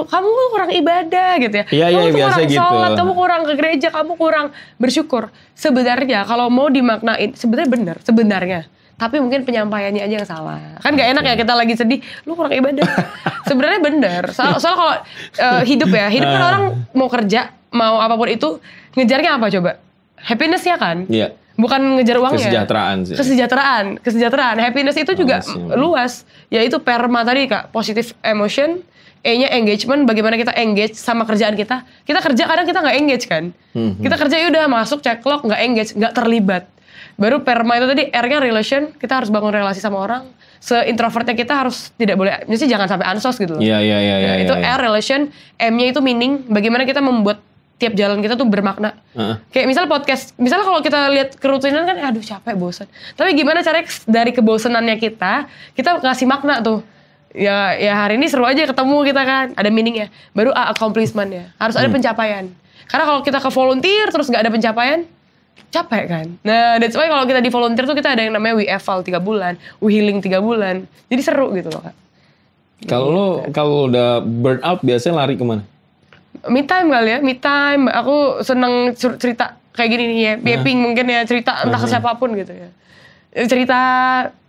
kamu kurang ibadah gitu ya. Kamu tuh kurang sholat, kamu kurang ke gereja, kamu kurang bersyukur. Sebenarnya kalau mau dimaknain, sebenarnya benar sebenarnya. tapi mungkin penyampaiannya aja yang salah. Kan gak enak ya kita lagi sedih, lu kurang ibadah. Sebenarnya bener. Soalnya kalau hidup kan orang mau kerja, mau apapun itu, ngejarnya apa coba? Happiness-nya kan? Iya. Bukan ngejar uangnya. Kesejahteraan sih. Kesejahteraan. Happiness itu juga luas. Yaitu PERMA tadi Kak, positive emotion, E-nya engagement, bagaimana kita engage sama kerjaan kita. Kita kerja kadang kita nggak engage kan. Kita kerja udah masuk checklog, nggak engage, nggak terlibat. Baru PERMA itu tadi, R-nya relation, kita harus bangun relasi sama orang. Se-introvertnya kita harus tidak boleh, mesti jangan sampai ansos gitu loh. Iya. Itu R, relation, M-nya itu meaning, bagaimana kita membuat tiap jalan kita tuh bermakna. Kayak misal podcast, misalnya kalau kita lihat kerutinan kan, aduh capek, bosan. Tapi gimana caranya dari kebosanannya kita ngasih makna tuh. Ya hari ini seru aja ketemu kita kan, ada meaningnya. Baru accomplishment-nya, harus ada pencapaian. Karena kalau kita ke volunteer terus nggak ada pencapaian, capek kan. Nah, that's why kalau kita di volunteer tuh kita ada yang namanya WeEval 3 bulan, WeHealing 3 bulan. Jadi seru gitu loh Kak. Kalau udah burn out biasanya lari kemana? Me time kali ya, me time. Aku seneng cerita kayak gini nih ya, Ping mungkin ya, cerita entah ke siapapun gitu ya. Cerita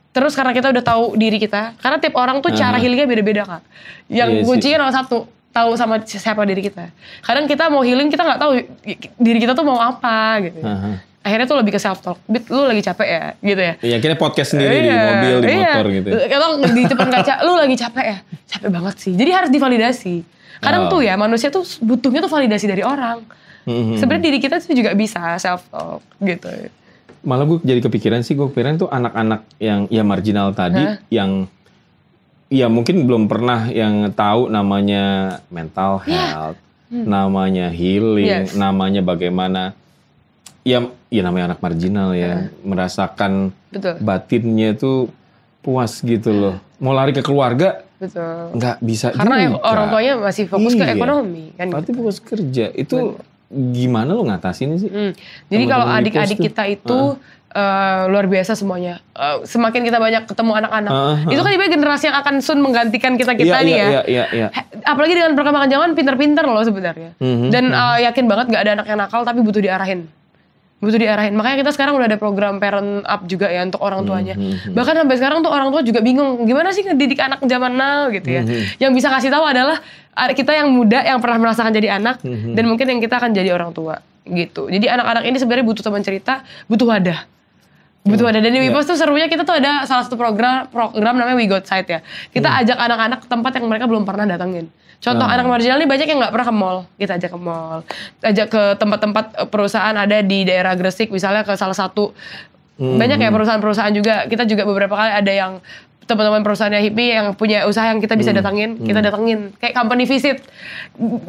terus karena kita udah tahu diri kita. Karena tiap orang tuh cara healingnya beda-beda Kak. Yang kuncinya nomor satu, tahu sama siapa diri kita. Kadang kita mau healing kita nggak tahu diri kita tuh mau apa gitu. Akhirnya tuh lebih ke self talk. Lu lagi capek ya gitu ya. Iya, kita podcast sendiri di mobil, di motor gitu. Kalau di depan kaca, lu lagi capek ya? Capek banget sih. Jadi harus divalidasi. Kadang tuh ya manusia tuh butuhnya tuh validasi dari orang. Sebenarnya diri kita tuh juga bisa self talk gitu. Malah gue jadi kepikiran sih, gue pikiran tuh anak-anak yang ya marginal tadi yang ya mungkin belum pernah yang tahu namanya mental health, namanya healing, namanya bagaimana ya namanya anak marginal ya, merasakan batinnya tuh puas gitu loh. Mau lari ke keluarga nggak bisa karena juga. Orang tuanya masih fokus ke ekonomi kan. Berarti fokus kerja itu gimana lo ngatasinnya sih? Jadi kalau adik-adik kita itu luar biasa semuanya. Semakin kita banyak ketemu anak-anak, itu kan ibarat generasi yang akan soon menggantikan kita nih ya. Iya. Apalagi dengan perkembangan zaman pinter-pinter loh sebenarnya. Dan yakin banget gak ada anak yang nakal tapi butuh diarahin. Makanya kita sekarang udah ada program parent up juga ya untuk orang tuanya. Bahkan sampai sekarang tuh orang tua juga bingung gimana sih ngedidik anak zaman now gitu ya. Yang bisa kasih tahu adalah kita yang muda yang pernah merasakan jadi anak dan mungkin yang kita akan jadi orang tua gitu. Jadi anak-anak ini sebenarnya butuh teman cerita, butuh wadah. Dan di WePos tuh serunya kita tuh ada salah satu program namanya We Got Side ya. Kita ajak anak-anak ke tempat yang mereka belum pernah datengin. Contoh anak marginal nih banyak yang nggak pernah ke mall, kita ajak ke mall, ajak ke tempat-tempat perusahaan ada di daerah Gresik, misalnya ke salah satu banyak ya perusahaan-perusahaan juga. Kita juga beberapa kali ada yang teman-teman perusahaannya HIPMI yang punya usaha yang kita bisa datengin, kita datengin kayak company visit.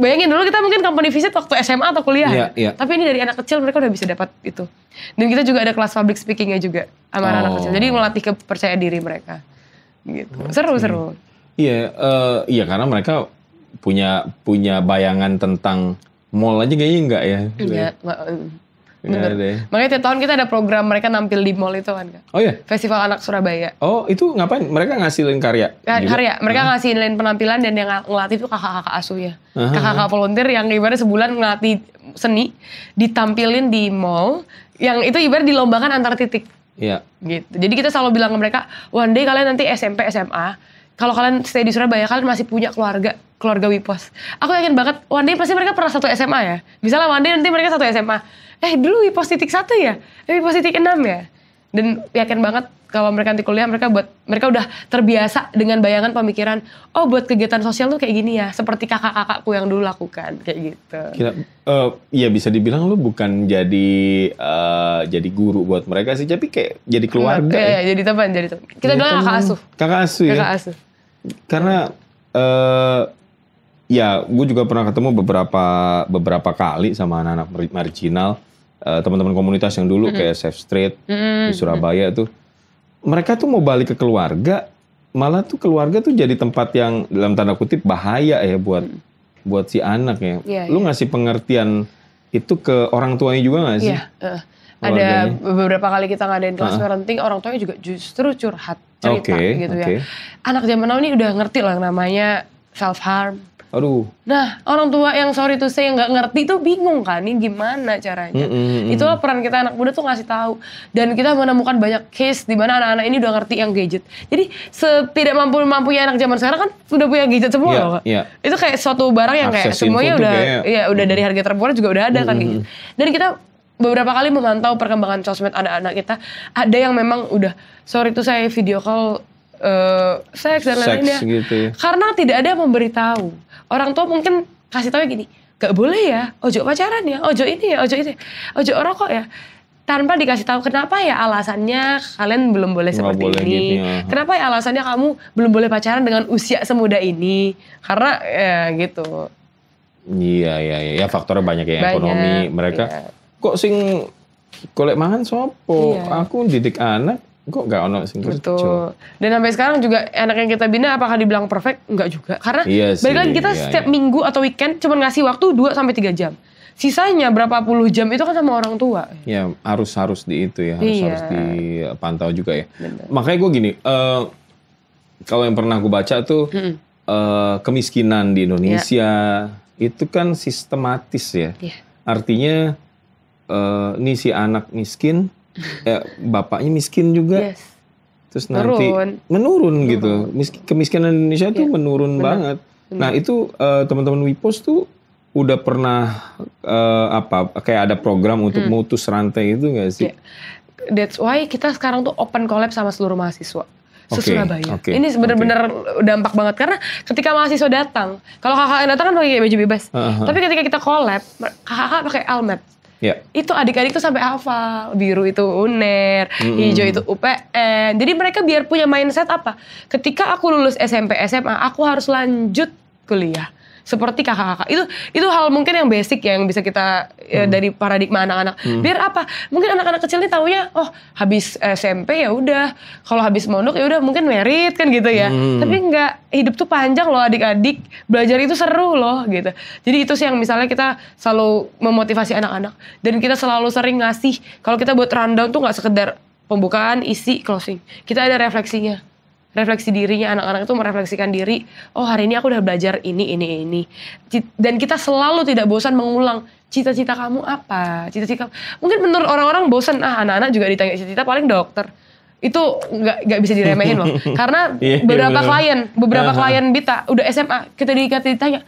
Bayangin dulu kita mungkin company visit waktu SMA atau kuliah, tapi ini dari anak kecil mereka udah bisa dapat itu. Dan kita juga ada kelas public speakingnya juga sama anak kecil, jadi melatih kepercayaan diri mereka. Gitu. Seru. Iya karena mereka punya bayangan tentang mall aja kayaknya enggak ya? Iya, bener. Makanya tiap tahun kita ada program mereka nampil di mall itu kan Kak. Oh iya? Festival Anak Surabaya. Oh itu ngapain? Mereka ngasilin karya? Karya, mereka ngasilin penampilan dan yang ngelatih itu kakak-kakak asuh ya. Kakak-kakak volunteer yang ibarat sebulan ngelatih seni, ditampilin di mall, yang itu ibarat dilombakan antar titik. Iya. Gitu. Jadi kita selalu bilang ke mereka, one day kalian nanti SMP, SMA, kalau kalian stay di Surabaya, kalian masih punya keluarga WePos. Aku yakin banget, one day pasti mereka pernah satu SMA ya. Misalnya one day nanti mereka satu SMA. Dulu WePos titik 1 ya? WePos titik 6 ya? Dan yakin banget kalau mereka nanti kuliah, mereka udah terbiasa dengan bayangan pemikiran, oh buat kegiatan sosial tuh kayak gini ya. Seperti kakak-kakakku yang dulu lakukan, kayak gitu. Iya bisa dibilang lu bukan jadi guru buat mereka sih, tapi kayak jadi keluarga. Iya, jadi teman. Kita bilang kakak asuh. Kakak asuh ya? Kakak asuh. Karena ya, gue juga pernah ketemu beberapa kali sama anak-anak marginal, teman-teman komunitas yang dulu kayak Safe Street di Surabaya tuh, mereka tuh mau balik ke keluarga, malah tuh keluarga tuh jadi tempat yang dalam tanda kutip bahaya ya buat si anak ya. Lu ngasih pengertian itu ke orang tuanya juga nggak sih? Ada beberapa kali kita ngadain kelas parenting, orang tuanya juga justru curhat cerita gitu ya. Anak zaman now ini udah ngerti lah namanya self harm. Aduh. Nah, orang tua yang sorry to say yang nggak ngerti tuh bingung kan, ini gimana caranya. Itulah peran kita anak muda tuh ngasih tahu. Dan kita menemukan banyak case di mana anak-anak ini udah ngerti yang gadget. Jadi setidak mampunya anak zaman sekarang kan udah punya gadget semua loh. Itu kayak suatu barang yang kayak semuanya udah dari harga termurah juga udah ada kan gitu. Dan kita beberapa kali memantau perkembangan sosmed anak-anak kita, ada yang memang udah sorry tuh saya video call seks dan lain-lainnya gitu ya. Karena tidak ada yang memberitahu. Orang tua mungkin kasih tahu gini, gak boleh ya, ojo pacaran ya, ojo ini ya, ojo rokok ya, tanpa dikasih tahu kenapa ya alasannya kalian belum boleh seperti ini, gitu ya. Kenapa ya alasannya kamu belum boleh pacaran dengan usia semuda ini, karena ya gitu. Iya, faktornya banyak ya, ekonomi mereka. Kok sing golek mangan sopo? Aku didik anak kok gak ono sing kerja. Betul. Dan sampai sekarang juga anak yang kita bina apakah dibilang perfect? Enggak juga. Karena balik lagi kita setiap minggu atau weekend cuma ngasih waktu 2-3 jam. Sisanya berapa puluh jam itu kan sama orang tua. Ya harus di itu ya, harus dipantau juga ya. Bener. Makanya gue gini, kalau yang pernah gue baca tuh kemiskinan di Indonesia itu kan sistematis ya. Artinya ini si anak miskin, bapaknya miskin juga, terus nanti menurun gitu. Kemiskinan Indonesia tuh menurun banget. Nah itu teman-teman Wipos tuh udah pernah kayak ada program untuk mutus rantai itu nggak sih? That's why kita sekarang tuh open collab sama seluruh mahasiswa se-Surabaya. Ini benar-benar dampak banget karena ketika mahasiswa datang, kalau kakak datang kan pakai baju bebas, tapi ketika kita collab, kakak pakai almet. Itu adik-adik tuh sampai hafal, biru itu UNER, hijau itu UPN. Jadi mereka biar punya mindset apa? Ketika aku lulus SMP, SMA, aku harus lanjut kuliah. Seperti kakak-kakak. Itu hal mungkin yang basic ya, yang bisa kita dari paradigma anak-anak. Biar apa? Mungkin anak-anak kecil nih taunya, oh habis SMP ya udah, kalau habis mondok ya udah mungkin merit kan gitu ya. Tapi enggak, hidup tuh panjang loh adik-adik. Belajar itu seru loh gitu. Jadi itu sih yang misalnya kita selalu memotivasi anak-anak dan kita selalu sering ngasih. Kalau kita buat rundown tuh nggak sekedar pembukaan, isi, closing. Kita ada refleksinya. Refleksi dirinya, anak-anak itu merefleksikan diri. Oh hari ini aku udah belajar ini. Dan kita selalu tidak bosan mengulang, cita-cita kamu apa? Cita-cita mungkin menurut orang-orang bosan, anak-anak juga ditanya cita-cita paling dokter. Itu nggak bisa diremehin loh. Karena beberapa klien Bita udah SMA, kita ditanya,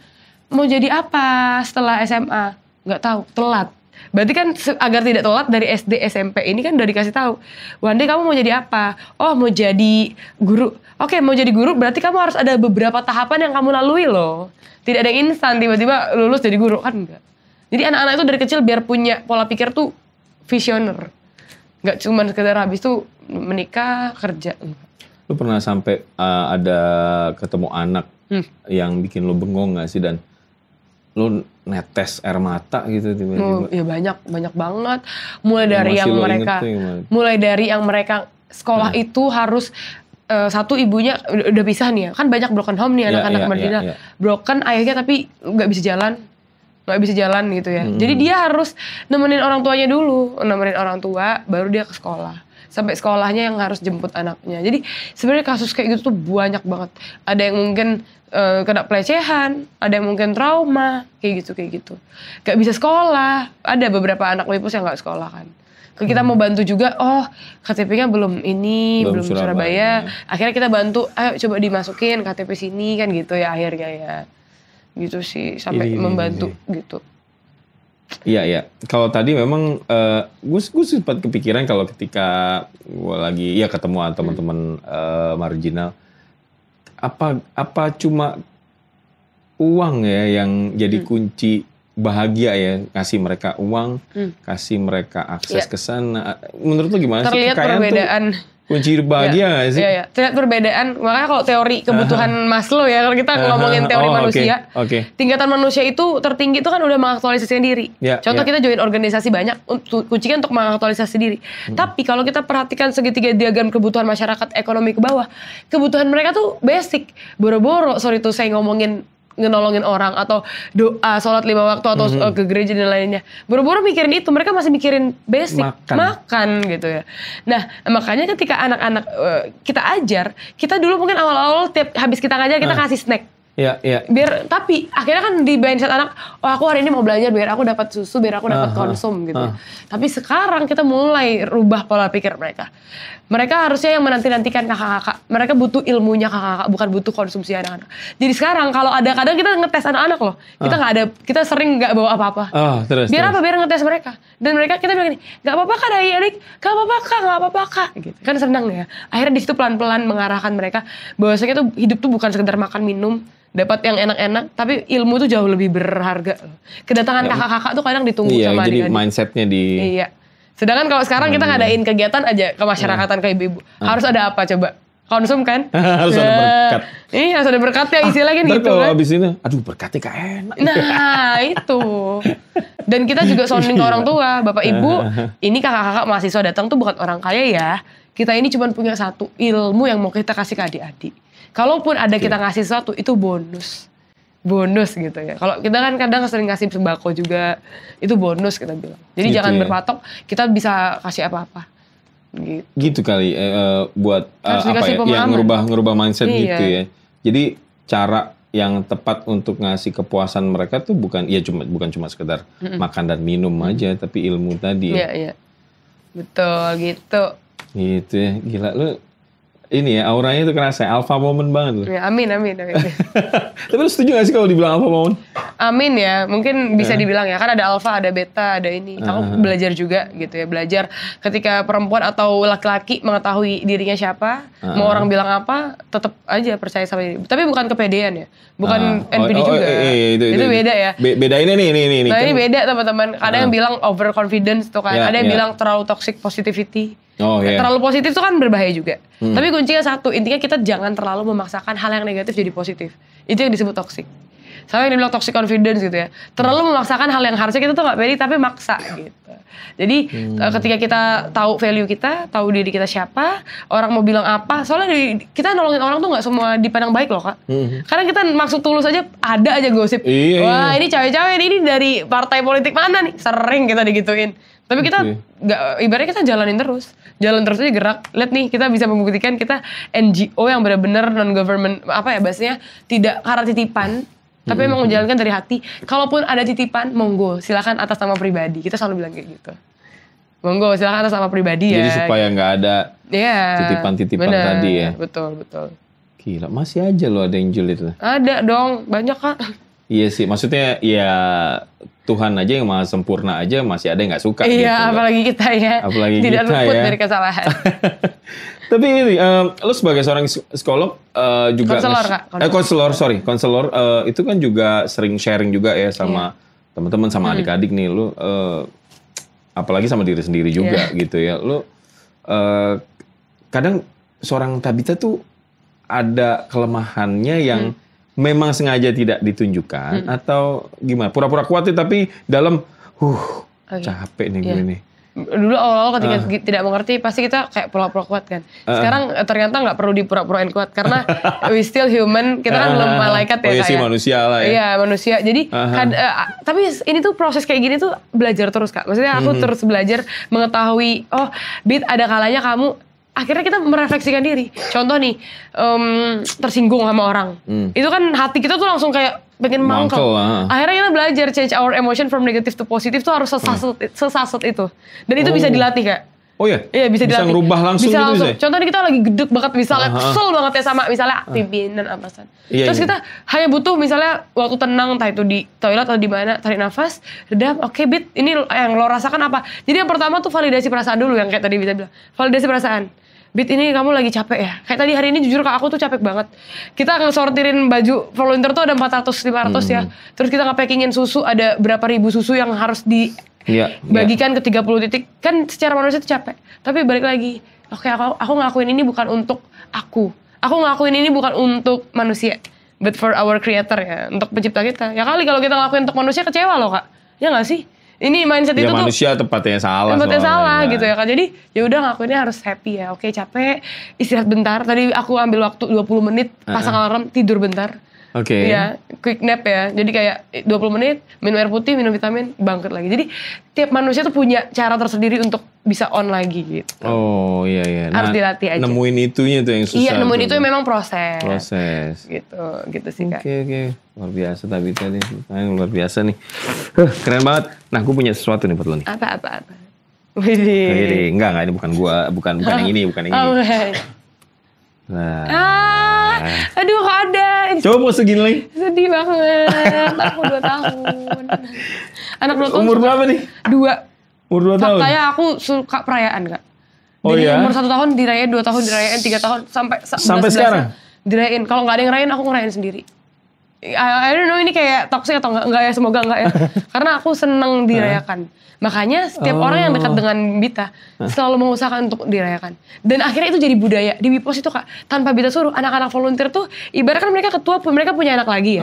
mau jadi apa setelah SMA? Nggak tahu, telat. Berarti kan agar tidak telat dari SD SMP ini kan udah dikasih tahu. One day kamu mau jadi apa? Oh mau jadi guru. Oke mau jadi guru berarti kamu harus ada beberapa tahapan yang kamu lalui loh. Tidak ada yang instan tiba-tiba lulus jadi guru kan enggak. Jadi anak-anak itu dari kecil biar punya pola pikir tuh visioner. Enggak cuma sekedar habis tuh menikah kerja. Lu pernah sampai ada ketemu anak yang bikin lu bengong nggak sih dan lu netes air mata gitu tiba-tiba? Ya banyak banget. Mulai dari yang mereka sekolah itu harus satu ibunya udah pisah nih ya. Kan banyak broken home nih anak-anak Madinah. Broken ayahnya tapi nggak bisa jalan gitu ya. Jadi dia harus nemenin orang tuanya dulu, nemenin orang tua baru dia ke sekolah. Sampai sekolahnya yang harus jemput anaknya. Jadi sebenarnya kasus kayak gitu tuh banyak banget. Ada yang mungkin kena pelecehan, ada yang mungkin trauma, kayak gitu. Gak bisa sekolah, ada beberapa anak Wipos yang gak sekolah kan. Kita mau bantu juga, KTP-nya belum Surabaya. Akhirnya kita bantu, ayo coba dimasukin KTP sini kan gitu ya akhirnya ya. Gitu sih, sampai membantu gitu. Iya. Kalau tadi memang gue sempat kepikiran kalau ketika gue lagi ketemu teman-teman marginal, apa cuma uang ya yang jadi kunci bahagia ya, kasih mereka uang, kasih mereka akses ke sana. Menurut lu gimana sih? Terlihat perbedaan. Kunci bahagia nggak sih? Iya. Terlihat perbedaan. Makanya kalau teori kebutuhan Maslow ya, kalau kita ngomongin teori manusia, tingkatan manusia itu tertinggi itu kan udah mengaktualisasi diri. Contoh kita join organisasi banyak, kuncinya untuk mengaktualisasi diri. Tapi kalau kita perhatikan segitiga diagram kebutuhan masyarakat ekonomi ke bawah, kebutuhan mereka tuh basic. Boro-boro, sorry tuh saya ngomongin ngenolongin orang atau doa, sholat 5 waktu atau ke gereja dan lainnya. Boro-boro mikirin itu, mereka masih mikirin basic, makan gitu ya. Nah, makanya ketika anak-anak kita ajar, kita dulu mungkin awal-awal tiap habis kita ngajar kita kasih snack. Iya. Biar, tapi akhirnya kan di mindset anak, oh aku hari ini mau belajar biar aku dapat susu, biar aku dapat konsum gitu. Tapi sekarang kita mulai rubah pola pikir mereka. Mereka harusnya yang menanti-nantikan kakak-kakak. Mereka butuh ilmunya kakak-kakak, bukan butuh konsumsi anak-anak. Jadi sekarang kalau ada, kadang kita ngetes anak-anak loh. Kita nggak ada, kita sering nggak bawa apa-apa. Biar apa? Biar ngetes mereka. Dan mereka, kita bilang gini, nggak apa-apa kak adik, nggak apa-apa kak. Gitu. Kan senang ya. Akhirnya di situ pelan-pelan mengarahkan mereka bahwasanya tuh hidup tuh bukan sekedar makan minum, dapat yang enak-enak, tapi ilmu tuh jauh lebih berharga. Kedatangan kakak-kakak tuh kadang ditunggu sama adik-adik. Jadi mindsetnya di... Iya. Sedangkan kalau sekarang kita ngadain kegiatan aja kemasyarakatan ke ibu-ibu. Harus ada apa coba? Konsum kan? Harus ada berkat. Iya, harus ada berkatnya istilahnya kan gitu kalau kan. abis ini, aduh berkatnya gak enak. Nah, itu. Dan kita juga sounding ke orang tua. Bapak Ibu, ini kakak-kakak mahasiswa datang tuh bukan orang kaya ya. Kita ini cuma punya satu ilmu yang mau kita kasih ke adik-adik. Kalaupun ada kita ngasih sesuatu, itu bonus gitu ya. Kalau kita kan kadang sering ngasih sembako juga, itu bonus kita bilang. Jadi gitu jangan ya. berpatok, kita bisa kasih apa-apa. Gitu kali, buat apa ya, yang ngerubah mindset gitu ya. Jadi cara yang tepat untuk ngasih kepuasan mereka tuh bukan cuma sekedar makan dan minum aja, tapi ilmu tadi ya. Iya. Betul gitu. Gitu ya, gila lu. Ini ya, auranya itu kerasa, alpha moment banget loh. Ya, amin. Tapi lu setuju gak sih kalau dibilang alpha moment? Amin ya, mungkin bisa dibilang ya, kan ada alpha, ada beta, ada ini. Aku belajar juga gitu ya, belajar ketika perempuan atau laki-laki mengetahui dirinya siapa, mau orang bilang apa, tetap aja percaya sama diri. Tapi bukan kepedean ya, bukan NPD juga. Itu beda ya. Beda ini nih. Nah ini beda teman-teman, ada yang bilang overconfidence tuh kan, ada yang bilang terlalu toxic positivity. Terlalu positif itu kan berbahaya juga. Tapi kuncinya satu, intinya kita jangan terlalu memaksakan hal yang negatif jadi positif. Itu yang disebut toxic. Sama yang dibilang toxic confidence gitu ya. Terlalu memaksakan hal yang harusnya kita tuh gak pede tapi maksa gitu. Jadi ketika kita tahu value kita, tahu diri kita siapa, orang mau bilang apa, soalnya kita nolongin orang tuh gak semua dipandang baik loh kak. Karena kita maksud tulus aja, ada aja gosip. Wah ini cawe-cawe ini dari partai politik mana nih? Sering kita digituin. Tapi kita ibaratnya kita jalan terus aja gerak. Lihat nih, kita bisa membuktikan kita NGO yang benar-benar non-government, apa ya bahasanya, tidak karena titipan, tapi memang menjalankan dari hati. Kalaupun ada titipan, monggo, silakan atas nama pribadi. Kita selalu bilang kayak gitu. Monggo, silakan atas nama pribadi ya. Jadi supaya nggak ada titipan-titipan tadi ya. Betul. Gila, masih aja loh ada yang julid tuh. Ada dong, banyak kak. Iya sih, maksudnya ya Tuhan aja yang maha sempurna aja masih ada yang nggak suka. Iya, gitu, apalagi kita ya. Tidak luput dari kesalahan. Tapi ini, lo sebagai seorang psikolog juga... Konselor. Itu kan juga sering sharing juga ya sama teman-teman, sama adik-adik nih. Lo, apalagi sama diri sendiri juga gitu ya. Lo, kadang seorang Tabita tuh ada kelemahannya yang... memang sengaja tidak ditunjukkan atau gimana? Pura-pura kuat tapi dalam capek nih gue nih. Dulu awal-awal ketika tidak mengerti pasti kita kayak pura-pura kuat kan. Sekarang ternyata nggak perlu dipura-purain kuat karena we still human, kita kan belum malaikat ya. Oh iya sih manusia lah ya. Iya manusia. Jadi tapi ini tuh proses kayak gini tuh belajar terus kak. Maksudnya aku terus belajar mengetahui Bit ada kalanya kamu akhirnya kita merefleksikan diri. Contoh nih, tersinggung sama orang. Itu kan hati kita tuh langsung kayak pengen mangkel. Akhirnya kita belajar change our emotion from negative to positive tuh harus sesasut itu. Dan itu bisa dilatih kak. Oh iya? Iya bisa dilatih. Bisa ngerubah langsung bisa gitu langsung. bisa? Contoh nih kita lagi gedek banget misalnya, kesel banget ya sama misalnya pimpinan atasan. Terus kita hanya butuh misalnya waktu tenang, entah itu di toilet atau di mana, tarik nafas, redam, oke Bit, ini yang lo rasakan apa? Jadi yang pertama tuh validasi perasaan dulu yang kayak tadi bisa bilang. Validasi perasaan. Bit ini kamu lagi capek ya? Kayak tadi hari ini jujur kak aku tuh capek banget. Kita ngesortirin baju volunteer tuh ada 400-500 ya. Terus kita nge-packingin susu, ada berapa ribu susu yang harus dibagikan ke 30 titik. Kan secara manusia itu capek. Tapi balik lagi, oke, aku ngelakuin ini bukan untuk aku. Aku ngelakuin ini bukan untuk manusia. But for our creator ya, untuk pencipta kita. Ya kali kalau kita ngelakuin untuk manusia kecewa loh kak. Ya gak sih? Ini mindset itu tuh manusia tempatnya salah gitu ya kan. Jadi ya udah ngakuinnya harus happy ya. Oke capek, istirahat bentar. Tadi aku ambil waktu 20 menit, pasang alarm, tidur bentar. Oke. Iya, quick nap ya. Jadi kayak 20 menit, minum air putih, minum vitamin, bangkit lagi. Jadi tiap manusia tuh punya cara tersendiri untuk bisa on lagi gitu. Oh iya. Harus dilatih aja. Nemuin itunya tuh yang susah. Iya, nemuin itu memang proses. Gitu sih Kak. Oke. Luar biasa tadi. Luar biasa nih. Keren banget. Nah, gue punya sesuatu nih buat lo nih. Apa? Widih. Enggak, ini bukan gua, bukan yang ini. Okay. Nah. Aduh kok ada. Coba pose gini lagi. Sedih banget. Aku 2 tahun. Anak 2 tahun. Umur berapa nih? 2. Umur 2 tahun? Faktanya aku suka perayaan Kak. Oh dari iya? umur 1 tahun dirayain, 2 tahun dirayain, 3 tahun sampai sekarang? Dirayain. Kalau nggak ada yang ngerayain aku ngerayain sendiri. I don't know ini kayak toxic atau enggak ya, semoga enggak ya. Karena aku seneng dirayakan. Makanya setiap orang yang dekat dengan Bita selalu mengusahakan untuk dirayakan. Dan akhirnya itu jadi budaya. Di Wipos itu Kak, tanpa Bita suruh, anak-anak volunteer tuh ibaratkan mereka ketua, mereka punya anak lagi ya.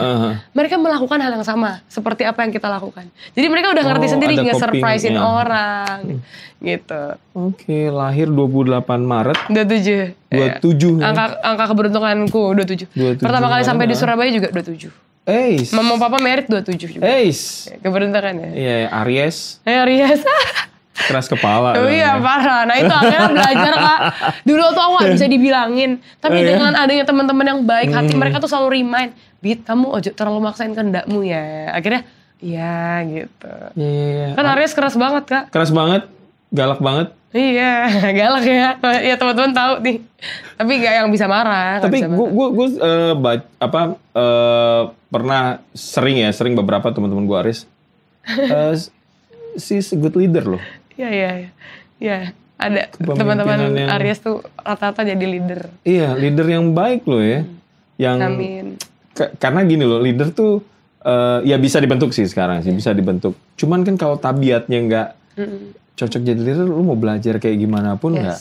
Mereka melakukan hal yang sama seperti apa yang kita lakukan. Jadi mereka udah ngerti sendiri nge-surprisein orang gitu. Oke, lahir 28 Maret. 27. 27. Angka keberuntunganku 27. Pertama kali sampai di Surabaya juga 27. Mama papa merit 27 juga. Keberuntungan ya. Iya, Aries. Aries. Keras kepala. Oh iya, parah. Nah itu akhirnya belajar Kak. Dulu tuh aku gak bisa dibilangin. Tapi dengan adanya teman-teman yang baik hati, mereka tuh selalu remind, Bit, kamu ojo terlalu maksain kehendakmu ya. Akhirnya, iya gitu. Iya. Kan Aries keras banget Kak. Keras banget, galak banget. Iya, galak ya. Ya teman-teman tahu nih. Tapi gak yang bisa marah. Tapi gue pernah sering beberapa teman-teman gue Aris. She's a good leader loh. Iya. Ada teman-teman Aries tuh rata-rata jadi leader. Iya, leader yang baik loh ya. Amin. Karena gini loh, leader tuh ya bisa dibentuk sih sekarang sih, bisa dibentuk. Cuman kan kalau tabiatnya nggak cocok jadi leader, lu mau belajar kayak gimana pun nggak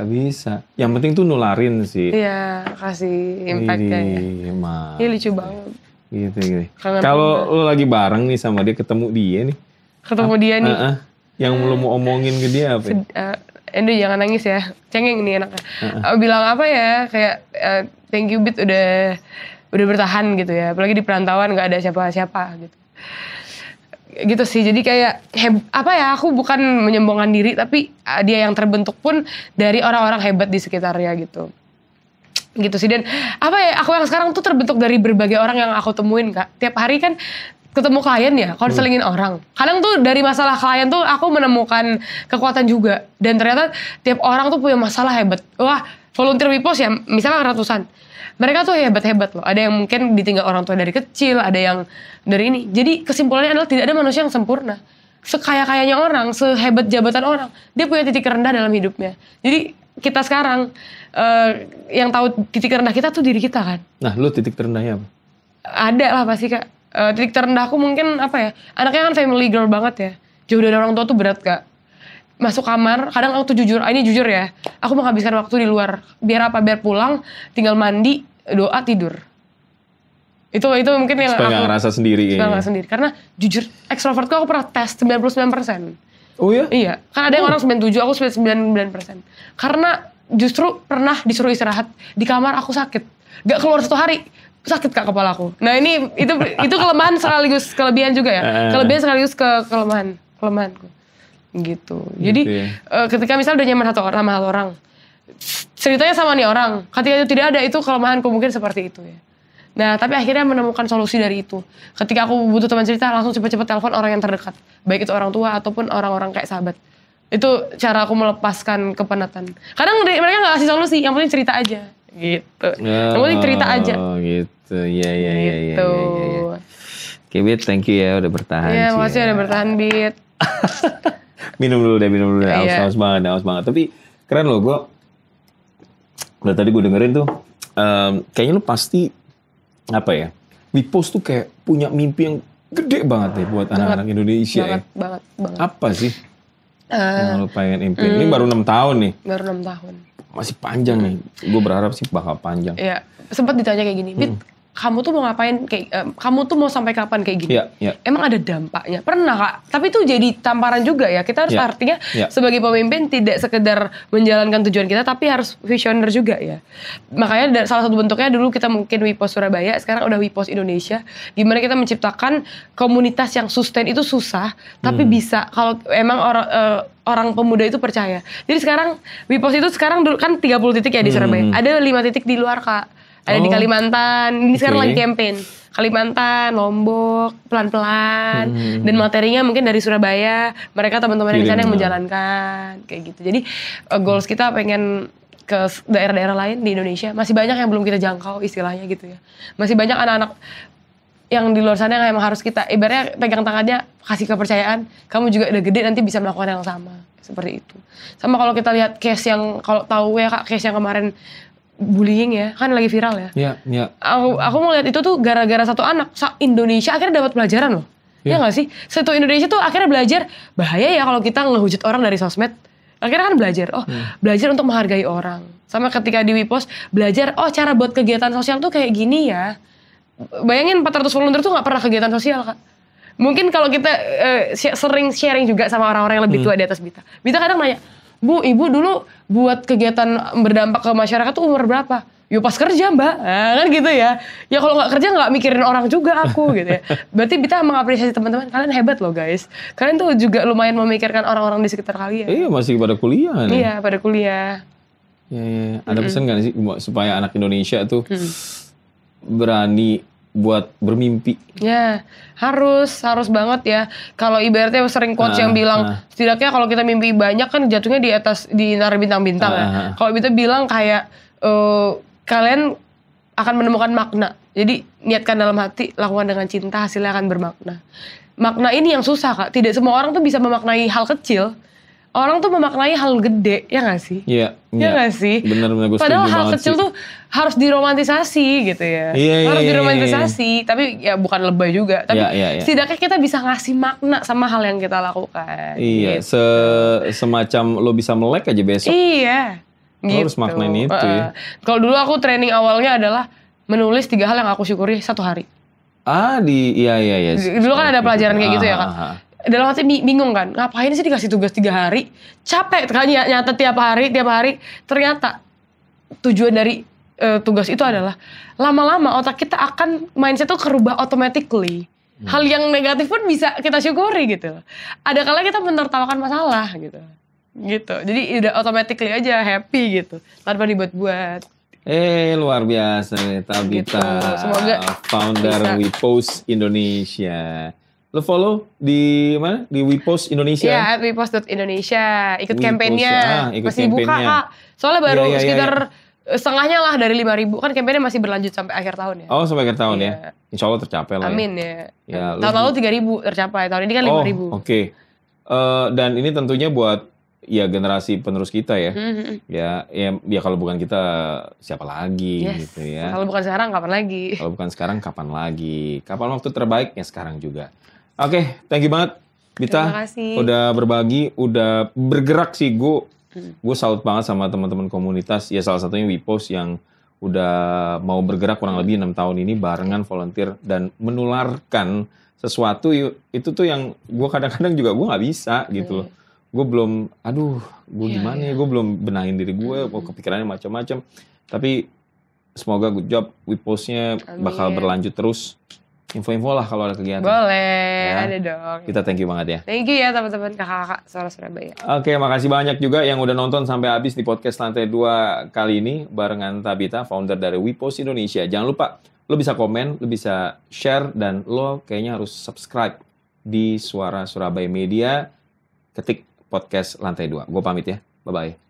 bisa. Yang penting tuh nularin sih. Iya, kasih impact-nya ya. Iya lucu banget. Gitu. Kalau lu lagi bareng nih sama dia, ketemu dia nih. Yang lu mau omongin ke dia apa? Endo jangan nangis ya, cengeng nih anaknya. Bilang apa ya, kayak thank you Bit udah bertahan gitu ya. Apalagi di perantauan nggak ada siapa-siapa gitu. Gitu sih, jadi kayak aku bukan menyombongkan diri, tapi dia yang terbentuk pun dari orang-orang hebat di sekitarnya gitu sih. Dan aku yang sekarang tuh terbentuk dari berbagai orang yang aku temuin Kak. Tiap hari kan ketemu klien ya, konselingin orang. Kadang tuh dari masalah klien tuh aku menemukan kekuatan juga. Dan ternyata tiap orang tuh punya masalah hebat. Wah, volunteer Wipos ya, misalnya ratusan. Mereka tuh hebat-hebat loh. Ada yang mungkin ditinggal orang tua dari kecil, ada yang dari ini. Jadi kesimpulannya adalah tidak ada manusia yang sempurna. Sekaya-kayanya orang, sehebat jabatan orang, dia punya titik rendah dalam hidupnya. Jadi kita sekarang yang tahu titik rendah kita tuh diri kita kan. Nah, lu titik terendahnya apa? Ada lah pasti Kak. Titik terendahku mungkin anaknya kan family girl banget ya. Jauh dari orang tua tuh berat Kak. Masuk kamar, kadang aku tuh jujur ya, aku menghabiskan waktu di luar. Biar pulang, tinggal mandi, doa, tidur. Itu mungkin yang supaya gak ngerasa sendiri. Supaya gak sendiri. Karena jujur, ekstrovertku aku pernah tes 99%. Oh ya? Iya, kan ada yang orang 97, aku 99%. Karena justru pernah disuruh istirahat, di kamar aku sakit. Gak keluar 1 hari, sakit Kak kepalaku. Nah itu kelemahan sekaligus kelebihan juga ya. Kelebihan sekaligus kelemahanku. Gitu. Jadi ketika misalnya udah nyaman sama satu orang, ceritanya sama nih orang, ketika itu tidak ada, itu kelemahanku mungkin seperti itu ya. Nah tapi akhirnya menemukan solusi dari itu. Ketika aku butuh teman cerita, langsung cepet-cepet telepon orang yang terdekat, baik itu orang tua ataupun orang-orang kayak sahabat. Itu cara aku melepaskan kepenatan. Kadang mereka nggak kasih solusi, yang penting cerita aja gitu. Yang penting cerita aja. Oh gitu, iya. Oke Bit, thank you ya udah bertahan. Iya, makasih udah bertahan Bit. minum dulu deh. Haus banget. Tapi keren loh, udah tadi gue dengerin tuh, kayaknya lu pasti Wipos tuh kayak punya mimpi yang gede banget nih buat anak-anak Indonesia banget. Apa sih yang lu pengen impiin? Ini baru 6 tahun nih. Baru 6 tahun. Masih panjang nih. Gue berharap sih bakal panjang. Iya, sempat ditanya kayak gini, Bit, kamu tuh mau ngapain kayak kamu tuh mau sampai kapan kayak gini? Emang ada dampaknya? Pernah Kak. Tapi itu jadi tamparan juga ya. Kita harus artinya sebagai pemimpin tidak sekedar menjalankan tujuan kita, tapi harus visioner juga ya. Makanya salah satu bentuknya dulu kita mungkin WePost Surabaya, sekarang udah WePost Indonesia. Gimana kita menciptakan komunitas yang sustain itu susah, tapi bisa kalau emang orang pemuda itu percaya. Jadi sekarang WePost itu sekarang dulu kan 30 titik ya di Surabaya. Ada 5 titik di luar Kak. Ada di Kalimantan, ini sekarang lagi campaign. Kalimantan, Lombok, pelan-pelan. Dan materinya mungkin dari Surabaya, mereka teman-teman yang di sana yang menjalankan. Kayak gitu. Jadi goals kita pengen ke daerah-daerah lain di Indonesia. Masih banyak yang belum kita jangkau istilahnya gitu ya. Masih banyak anak-anak yang di luar sana yang emang harus kita, ibaratnya pegang tangannya, kasih kepercayaan. Kamu juga udah gede nanti bisa melakukan yang sama. Seperti itu. Sama kalau kita lihat case yang, kalau tahu ya Kak, case yang kemarin bullying ya, kan lagi viral ya. Iya. Aku mau lihat itu tuh gara-gara satu anak Indonesia akhirnya dapat pelajaran loh. Ya nggak sih? Satu Indonesia tuh akhirnya belajar bahaya ya kalau kita ngehujat orang dari sosmed. Akhirnya kan belajar, belajar untuk menghargai orang. Sama ketika di WePost belajar, cara buat kegiatan sosial tuh kayak gini ya. Bayangin 400 volunteer tuh nggak pernah kegiatan sosial Kak. Mungkin kalau kita sering sharing juga sama orang-orang yang lebih tua di atas Bita. Bita kadang nanya, Bu, Ibu dulu buat kegiatan berdampak ke masyarakat tuh umur berapa? Yo pas kerja Mbak, kan gitu ya. Ya kalau nggak kerja nggak mikirin orang juga aku gitu ya. Berarti kita mengapresiasi teman-teman, kalian hebat loh guys. Kalian tuh juga lumayan memikirkan orang-orang di sekitar kalian. Iya masih pada kuliah nih. Iya pada kuliah. Ya. Ada pesan nggak sih supaya anak Indonesia tuh berani buat bermimpi? Ya harus banget ya. Kalau ibaratnya sering coach yang bilang setidaknya kalau kita mimpi banyak kan jatuhnya di naruh bintang-bintang ya. Kalau kita bilang kayak kalian akan menemukan makna. Jadi niatkan dalam hati, lakukan dengan cinta, hasilnya akan bermakna. Makna ini yang susah Kak. Tidak semua orang tuh bisa memaknai hal kecil. Orang tuh memaknai hal gede, ya nggak sih? Iya. Ya nggak sih? Benar-benar gue setuju Padahal hal banget kecil sih. tuh harus diromantisasi gitu ya. Harus diromantisasi, tapi ya bukan lebay juga. Tapi setidaknya kita bisa ngasih makna sama hal yang kita lakukan. Iya, gitu. Semacam lo bisa melek aja besok. Iya. Lo harus maknain itu ya. Kalau dulu aku training awalnya adalah menulis 3 hal yang aku syukuri 1 hari. Iya. Dulu kan ada pelajaran kayak gitu ya Kak. Dalam hati bingung kan, ngapain sih dikasih tugas 3 hari? Capek kan nyata tiap hari. Ternyata tujuan dari tugas itu adalah lama-lama otak kita akan mindset tuh kerubah automatically. Hal yang negatif pun bisa kita syukuri gitu. Ada kala kita menertawakan masalah gitu. Jadi udah automatically aja happy gitu, tanpa dibuat-buat. Luar biasa nih Tabita, Semoga founder WePost Indonesia. Lo follow di mana? Di WePost Indonesia? Iya, @wepost.indonesia. Ikut kampanyenya. Masih buka Kak. Soalnya baru sekitar setengahnya lah dari 5.000. Kan kampanyenya masih berlanjut sampai akhir tahun ya. Oh, sampai akhir tahun ya. Insya Allah tercapai lah. Amin ya. Tahun lalu 3.000 tercapai. Tahun ini kan 5.000. Oke. Dan ini tentunya buat generasi penerus kita ya. Ya kalau bukan kita siapa lagi gitu ya. Kalau bukan sekarang kapan lagi? Kalau bukan sekarang kapan lagi? Kapan waktu terbaik ya sekarang juga. Oke, thank you banget Bita. Terima kasih. Udah berbagi, udah bergerak sih. Gue salut banget sama teman-teman komunitas. Ya salah satunya WePost yang udah mau bergerak kurang lebih 6 tahun ini barengan volunteer dan menularkan sesuatu itu tuh yang gue kadang-kadang juga gue nggak bisa gitu loh. Gue belum, gimana ya, gue belum benahin diri gue, kepikirannya macam-macam. Tapi semoga good job, WePost-nya bakal berlanjut terus. Info-info lah kalau ada kegiatan. Boleh, ada dong. Kita thank you banget ya. Thank you ya teman-teman kakak-kakak Suara Surabaya. Oke, makasih banyak juga yang udah nonton sampai habis di podcast Lantai 2 kali ini barengan Tabita, founder dari WePost Indonesia. Jangan lupa, lo bisa komen, lo bisa share, dan lo kayaknya harus subscribe di Suara Surabaya Media. Ketik podcast Lantai 2. Gue pamit ya. Bye-bye.